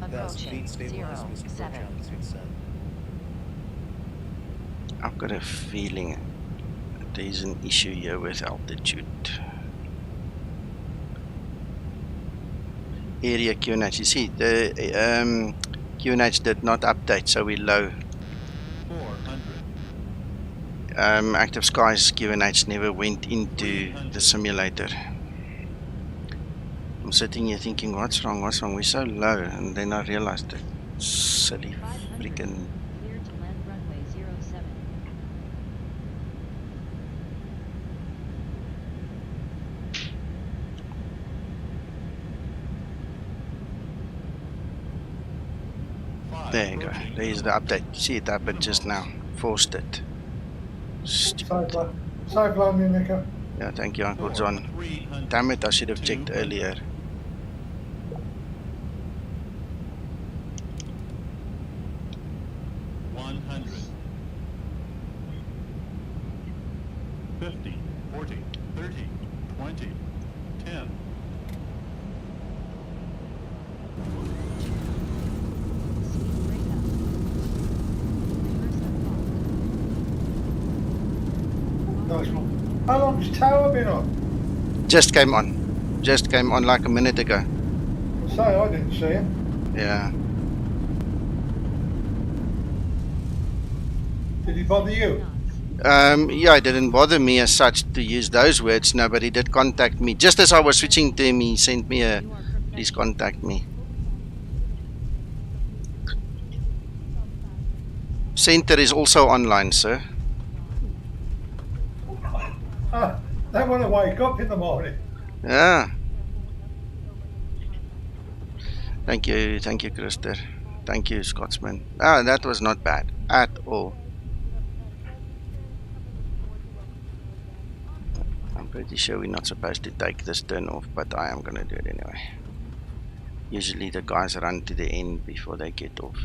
Approaching 07. I've got a feeling there's an issue here with altitude. Area QNH, you see the QNH did not update, so we're low. 400. Active Skies QNH never went into the simulator. I'm sitting here thinking, what's wrong, we're so low, and then I realized that silly 500. freaking. Clear to land runway 07. There you go, there's the update. See it happened just now, forced it. Stupid. Safe landing, Nico. Yeah, thank you, Uncle John. Damn it, I should have checked earlier. $50, 40, 30, 20, 10. Speed brake up. Reverse unlocked. Nice one. How long's tower been on? Just came on like a minute ago. Say, I didn't see it. Yeah. Did he bother you? Yeah, it didn't bother me as such to use those words. No, but he did contact me. Just as I was switching to him, he sent me a, please contact me. Center is also online, sir. They want to wake up in the morning. Yeah. Thank you, Krister. Thank you, Scotsman. Ah, that was not bad at all. I'm pretty sure we're not supposed to take this turn off, but I am gonna do it anyway. Usually the guys run to the end before they get off.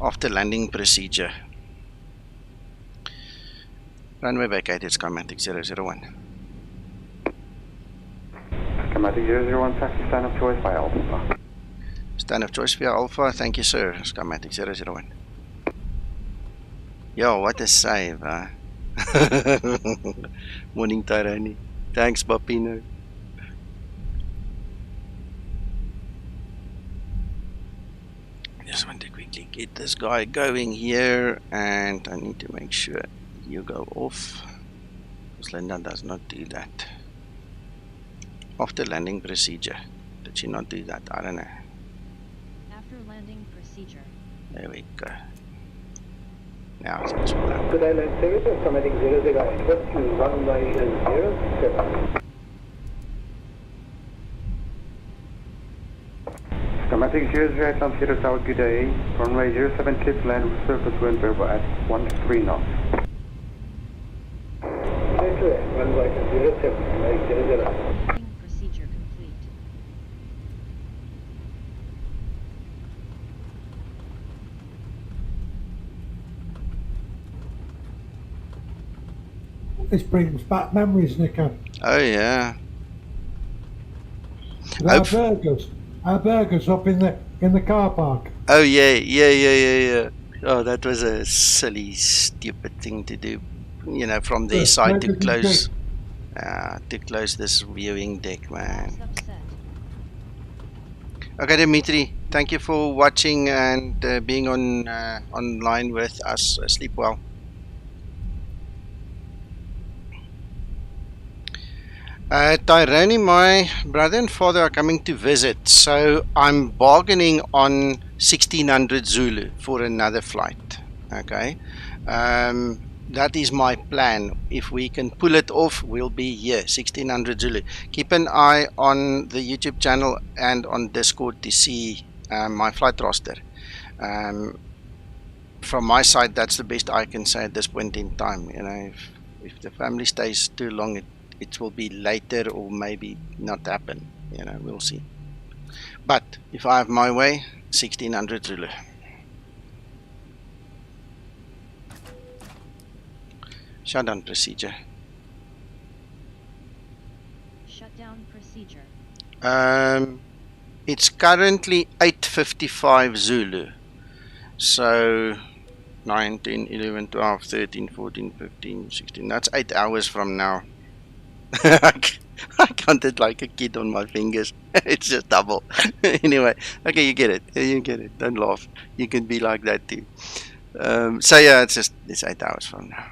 After landing procedure. Runway vacated, Skymatix 001. Skymatix 001, taxi stand of choice by Alpha. Stand of choice via Alpha, thank you sir, Skymatix 001. Yo, what a save, huh? Morning Tyrani. Thanks, Bapino. Just want to quickly get this guy going here, and I need to make sure you go off, because Linda does not do that. After landing procedure, did she not do that? I don't know. After landing procedure. There we go. Now it's much better. Good day, Lanseria, Skymatix 001, request to runway 07. Skymatix 008, Lanseria Tower, good day. Runway 07, clear to land with surface wind variable at 13 knots. Runway 07, runway 00. Landing procedure complete. This brings back memories, Nico. Oh yeah. Our burgers up in the car park. Oh yeah. Oh, that was a silly, stupid thing to do. You know, from their side to close this viewing deck, man. Flaps upset. Okay, Dimitri, thank you for watching and being on online with us. Sleep well. Tyrone, my brother and father are coming to visit, so I'm bargaining on 1600 Zulu for another flight. Okay, that is my plan. If we can pull it off, we'll be here. 1600 Zulu. Keep an eye on the YouTube channel and on Discord to see my flight roster. From my side, that's the best I can say at this point in time. You know, if the family stays too long, it will be later or maybe not happen. You know, we'll see. But if I have my way, 1600 Zulu. Shutdown procedure. Shutdown procedure. It's currently 8:55 Zulu. So 9, 10, 11, 12, 13, 14, 15, 16. That's 8 hours from now. I counted like a kid on my fingers. It's just double. Anyway, okay, you get it. You get it. Don't laugh. You can be like that too. So yeah, it's 8 hours from now.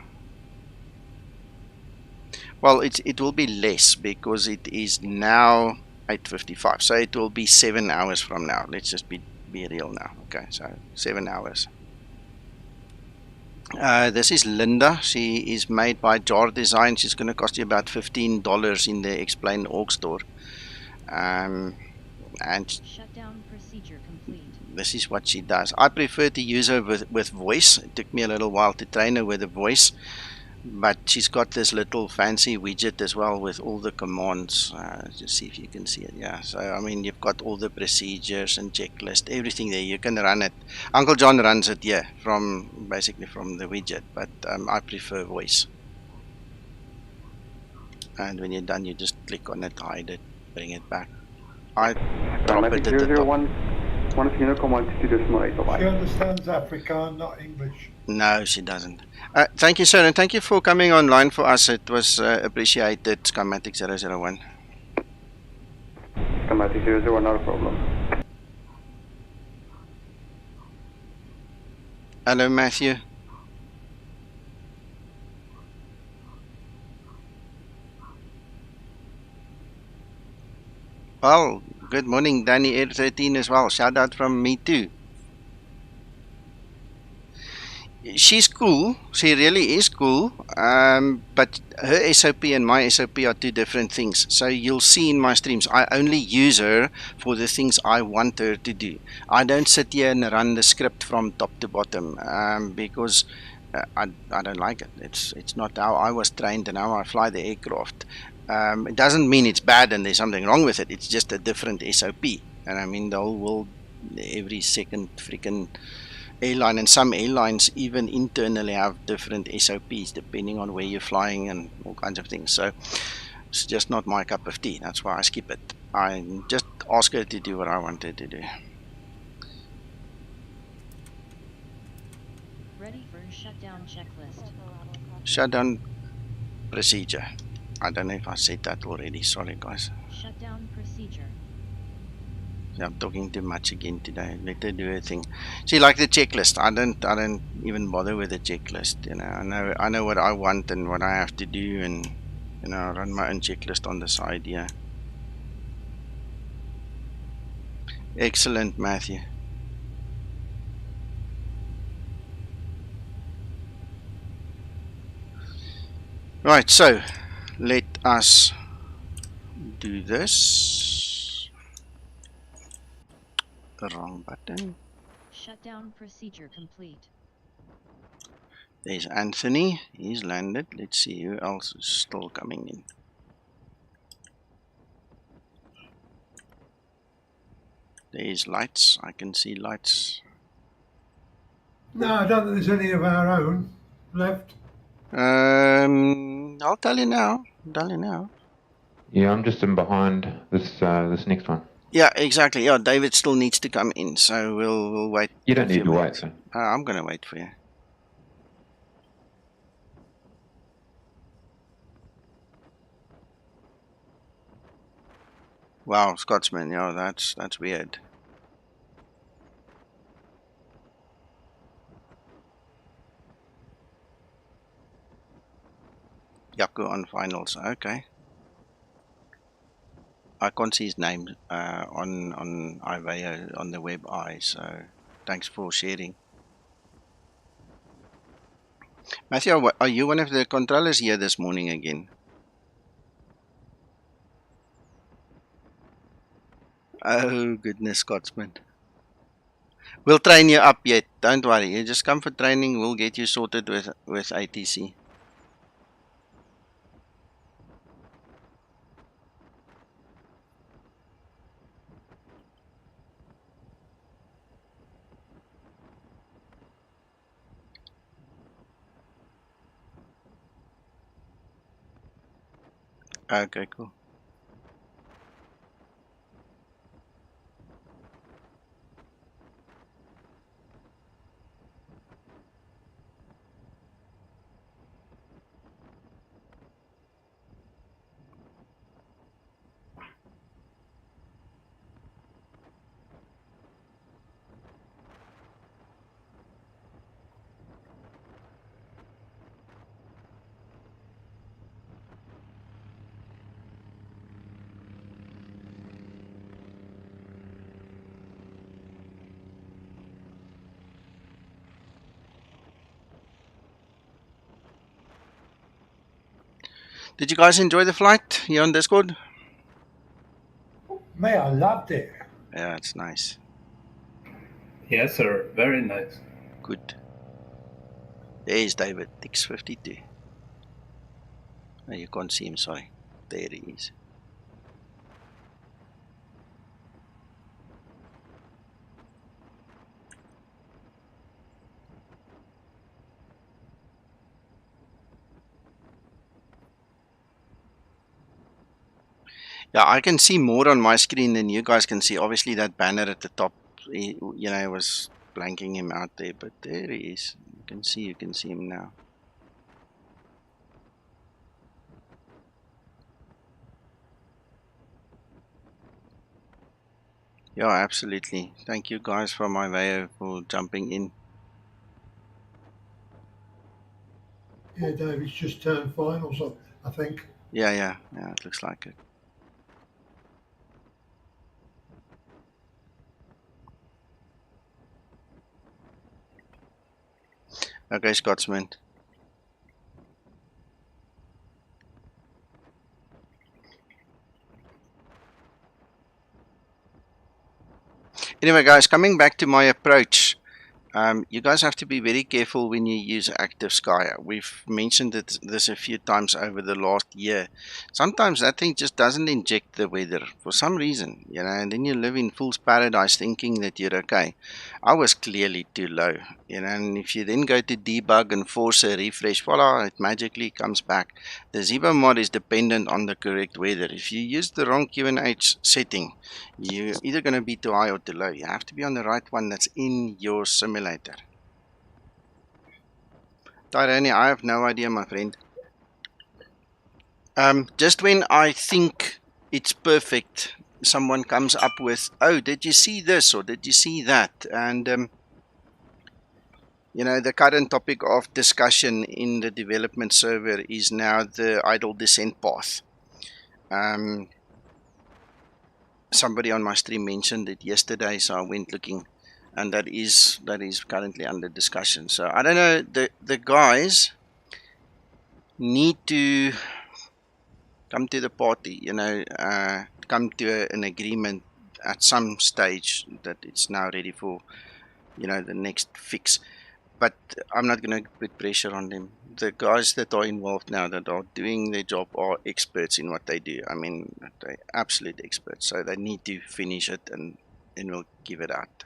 Well, it will be less because it is now 8:55. So it will be 7 hours from now. Let's just be real now. Okay, so 7 hours. This is Linda. She is made by Jar Design. She's going to cost you about $15 in the Explain Org store. And shutdown procedure complete. This is what she does. I prefer to use her with voice. It took me a little while to train her with the voice, but she's got this little fancy widget as well with all the commands. Just see if you can see it. Yeah, so I mean, you've got all the procedures and checklist, everything there. You can run it. Uncle John runs it, yeah, basically from the widget, but I prefer voice. And when you're done, you just click on it, hide it, bring it back. I drop it at the top. One of you command to the small. She understands Afrikaans, not English. No, she doesn't. Thank you, sir, and thank you for coming online for us. It was appreciated. Skymatix 001. Skymatix 001, not a problem. Hello, Matthew. Well, good morning, Danny Air 13 as well. Shout out from me too. She's cool. She really is cool. But her SOP and my SOP are two different things. So you'll see in my streams, I only use her for the things I want her to do. I don't sit here and run the script from top to bottom because I don't like it. It's not how I was trained and how I fly the aircraft. It doesn't mean it's bad and there's something wrong with it. It's just a different SOP. And I mean, the whole world, every second freaking airline, and some airlines even internally have different SOPs depending on where you're flying and all kinds of things. So it's just not my cup of tea. That's why I skip it. I just ask her to do what I want her to do. Ready for shutdown checklist. Shutdown procedure. I don't know if I said that already. Sorry, guys. Shutdown procedure. Yeah, I'm talking too much again today. Let her do her thing. See, like the checklist. I don't even bother with the checklist. You know, I know what I want and what I have to do, and you know, I run my own checklist on the side here. Excellent, Matthew. Right, so let us do this. The wrong button. Shutdown procedure complete. There's Anthony. He's landed. Let's see who else is still coming in. There's lights. I can see lights. No, I don't think there's any of our own left. I'll tell you now. Yeah, I'm just in behind this next one. Yeah, exactly. Yeah, David still needs to come in, so we'll wait. You don't need to wait, sir. I'm gonna wait for you. Wow, Scotsman. Yeah, that's weird. Yaku on finals. Okay. I can't see his name on iVeo on the web eye, so thanks for sharing. Matthew, are you one of the controllers here this morning again? Oh goodness, Scotsman. We'll train you up yet. Don't worry. You just come for training. We'll get you sorted with ATC. Okay, cool. Did you guys enjoy the flight here on Discord? Me, I loved it. Yeah, it's nice. Yes, sir. Very nice. Good. There's David, 652. Oh, you can't see him, sorry. There he is. Yeah, I can see more on my screen than you guys can see. Obviously, that banner at the top, you know, was blanking him out there, but there he is. You can see him now. Yeah, absolutely. Thank you guys from my VA for jumping in. Yeah, David's just turned finals, I think. Yeah, it looks like it. Okay, Scotsman. Anyway, guys, coming back to my approach, you guys have to be very careful when you use active sky. We've mentioned this a few times over the last year. Sometimes that thing just doesn't inject the weather for some reason, you know, and then you live in fool's paradise thinking that you're okay. I was clearly too low, you know, and if you then go to debug and force a refresh, voila, it magically comes back. The Zibo mod is dependent on the correct weather. If you use the wrong QNH setting, you're either going to be too high or too low. You have to be on the right one that's in your simulator. Tyrone, I have no idea, my friend. Just when I think it's perfect, someone comes up with, oh, did you see this or did you see that? And you know, the current topic of discussion in the development server is now the idle descent path. Somebody on my stream mentioned it yesterday, so I went looking, and that is currently under discussion. So I don't know, the guys need to come to the party, you know, come to an agreement at some stage that it's now ready for, you know, the next fix. But I'm not going to put pressure on them. The guys that are involved now, that are doing their job, are experts in what they do. I mean, they're absolute experts. So they need to finish it, and then we'll give it out.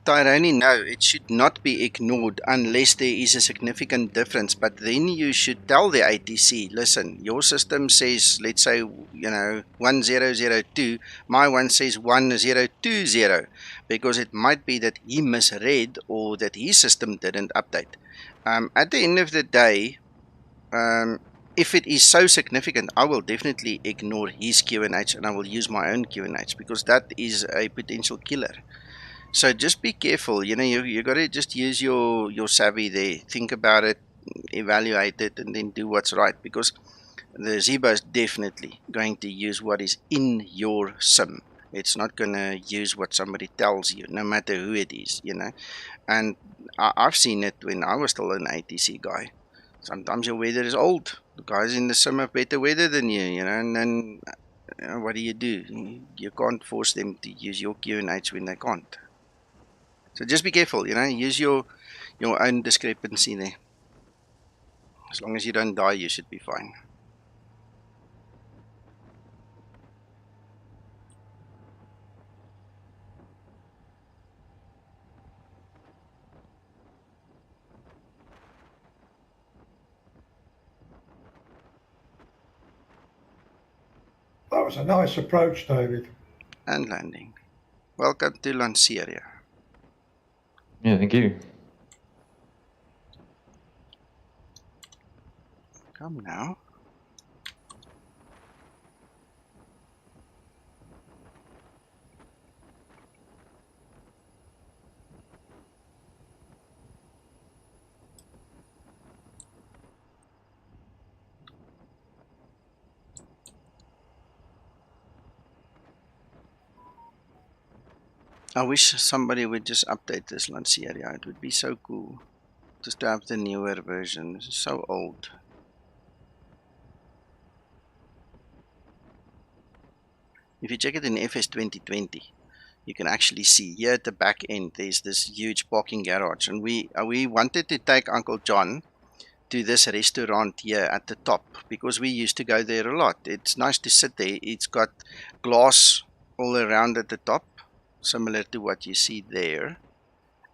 Tyrone, no, it should not be ignored unless there is a significant difference. But then you should tell the ATC, listen, your system says, let's say, you know, 1002, my one says 1020, because it might be that he misread or that his system didn't update. At the end of the day, if it is so significant, I will definitely ignore his QNH and I will use my own QNH, because that is a potential killer. So just be careful, you know, you got to just use your savvy there, think about it, evaluate it, and then do what's right, because the Zibo is definitely going to use what is in your sim. It's not going to use what somebody tells you, no matter who it is, you know. And I've seen it when I was still an ATC guy. Sometimes your weather is old. The guys in the sim have better weather than you, you know, and then what do? You can't force them to use your QNH when they can't. So just be careful, use your own discrepancy there. As long as you don't die, you should be fine. That was a nice approach, David. And landing. Welcome to Lanseria. Yeah, thank you. Come now. I wish somebody would just update this Lanseria. It would be so cool just to have the newer version. It's so old. If you check it in FS 2020, you can actually see here at the back end there's this huge parking garage, and we wanted to take Uncle John to this restaurant here at the top because we used to go there a lot. It's nice to sit there. It's got glass all around at the top, similar to what you see there,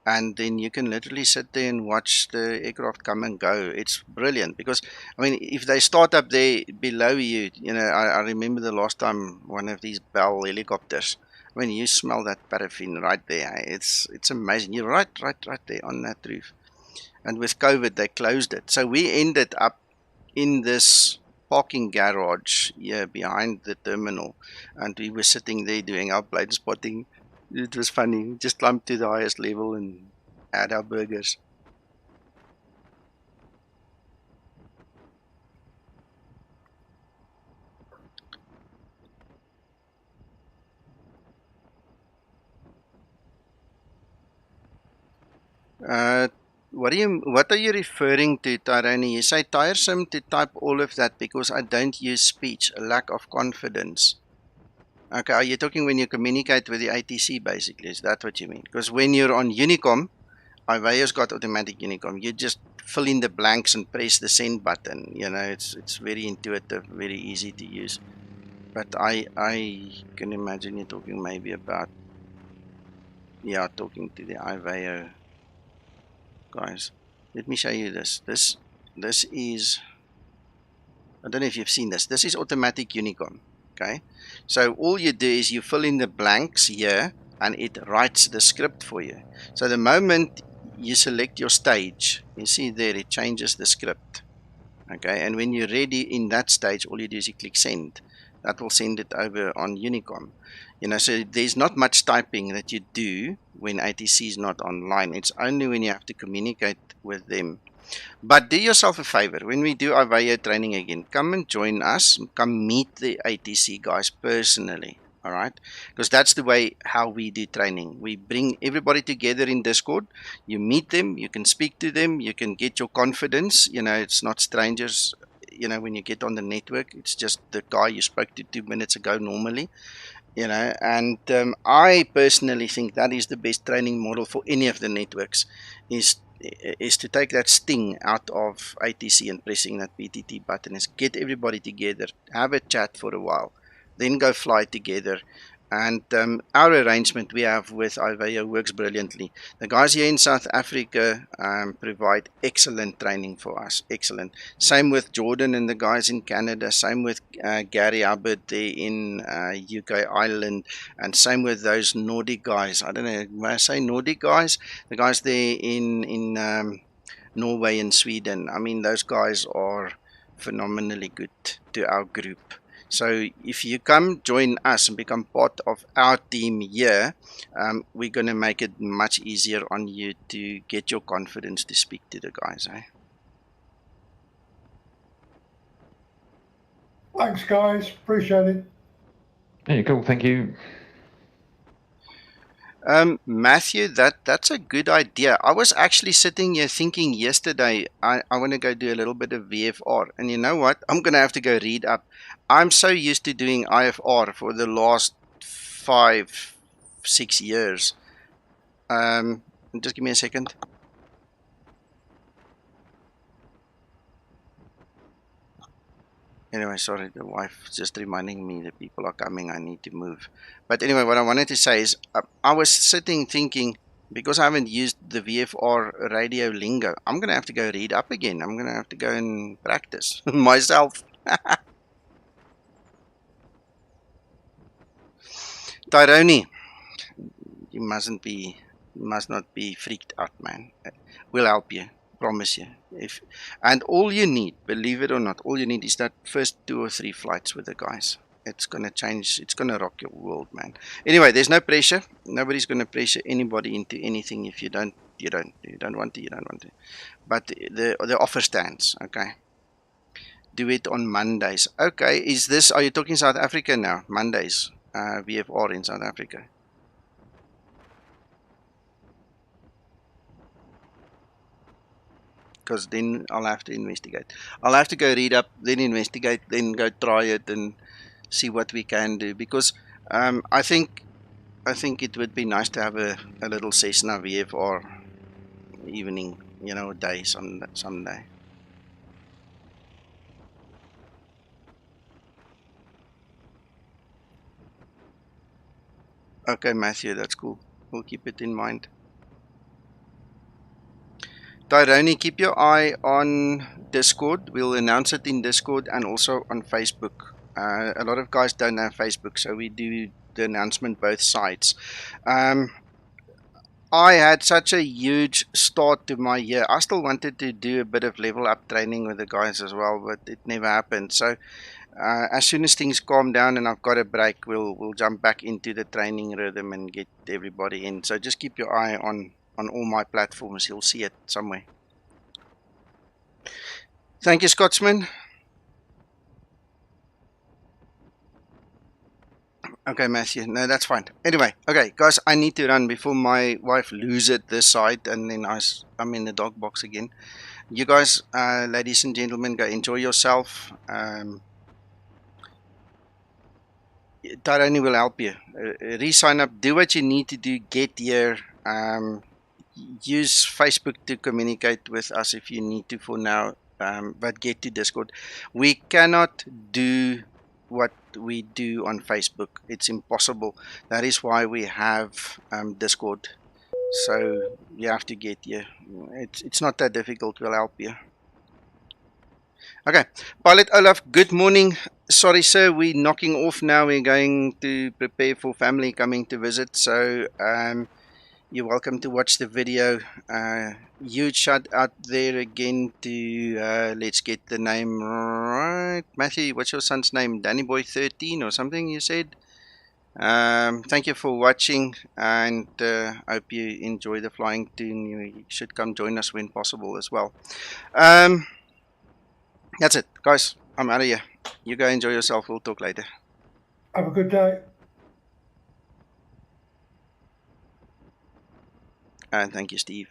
and then you can literally sit there and watch the aircraft come and go. It's brilliant because, I mean, if they start up there below you, I remember the last time one of these Bell helicopters, I mean, you smell that paraffin right there. It's amazing. You're right there on that roof. And with COVID, they closed it. So we ended up in this parking garage here behind the terminal, and we were sitting there doing our plane spotting. It was funny. We just climbed to the highest level and had our burgers. What are you referring to, Tyrone? You say tiresome to type all of that because I don't use speech, a lack of confidence. Okay, are you talking when you communicate with the ATC basically? Is that what you mean? Because when you're on Unicom, Ivayo's got automatic Unicom. You just fill in the blanks and press the send button. It's very intuitive, very easy to use. But I can imagine you're talking maybe about, talking to the Ivayo guys. Let me show you this. This is, I don't know if you've seen this. This is automatic Unicom. Okay, so all you do is you fill in the blanks here and it writes the script for you. So the moment you select your stage, you see there it changes the script. Okay, and when you're ready in that stage, all you do is you click send. That will send it over on Unicom. So there's not much typing that you do when ATC is not online. It's only when you have to communicate with them. But do yourself a favor, when we do our VA training again, come and join us, come meet the ATC guys personally, all right? Because that's the way how we do training. We bring everybody together in Discord, you meet them, you can speak to them, you can get your confidence, it's not strangers, when you get on the network, it's just the guy you spoke to 2 minutes ago normally. And I personally think that is the best training model for any of the networks, is to take that sting out of ATC and pressing that PTT button, is get everybody together, have a chat for a while, then go fly together. And our arrangement we have with Ivayo works brilliantly. The guys here in South Africa provide excellent training for us. Excellent. Same with Jordan and the guys in Canada. Same with Gary Abbott there in UK Ireland. And same with those Nordic guys. I don't know, may I say Nordic guys? The guys there in Norway and Sweden. I mean, those guys are phenomenally good to our group. So if you come join us and become part of our team here, we're going to make it much easier on you to get your confidence to speak to the guys. Thanks, guys. Appreciate it. Yeah, cool. Thank you. Matthew, that's a good idea. I was actually sitting here thinking yesterday, I want to go do a little bit of VFR. And you know what? I'm going to have to go read up. I'm so used to doing IFR for the last 5, 6 years. Just give me a second. Anyway, sorry, the wife just reminding me that people are coming, I need to move. But anyway, what I wanted to say is, I was sitting thinking, because I haven't used the VFR radio lingo, I'm going to have to go read up again. I'm going to have to go and practice myself. Tyrone, you must not be freaked out, man. We'll help you. Promise you. And all you need, believe it or not, all you need is that first 2 or 3 flights with the guys. It's gonna change. It's gonna rock your world, man. Anyway, there's no pressure. Nobody's gonna pressure anybody into anything. If you don't want to. But the offer stands. Okay. Do it on Mondays. Okay. Are you talking South Africa now? Mondays. VFR in South Africa. Because then I'll have to investigate. I'll have to go read up, then investigate, then go try it and see what we can do. Because I think it would be nice to have a little Cessna VFR evening, day someday. Okay, Matthew, that's cool. We'll keep it in mind. Tyrone, keep your eye on Discord. We'll announce it in Discord and also on Facebook. A lot of guys don't have Facebook, so we do the announcement both sides. I had such a huge start to my year. I still wanted to do a bit of level up training with the guys as well, but it never happened. So as soon as things calm down and I've got a break, we'll jump back into the training rhythm and get everybody in. So just keep your eye on all my platforms. You'll see it somewhere. Thank you, Scotsman. Okay, Matthew. No, that's fine. Anyway, okay, guys, I need to run before my wife loses it this side and then I'm in the dog box again. You guys, ladies and gentlemen, go enjoy yourself. Tyrone will help you. Re-sign up. Do what you need to do. Get here. Use Facebook to communicate with us if you need to for now. But get to Discord. We cannot do what we do on Facebook. It's impossible. That is why we have Discord. So you have to get here. It's not that difficult. We'll help you. Okay, Pilot Olaf, good morning. Sorry, sir, we're knocking off now. We're going to prepare for family coming to visit. So you're welcome to watch the video. Huge shout out there again to, let's get the name right. Matthew, what's your son's name? Danny Boy 13 or something you said? Thank you for watching, and I hope you enjoy the flying tune. You should come join us when possible as well. That's it, guys. I'm out of here. You go enjoy yourself. We'll talk later. Have a good day. And thank you, Steve.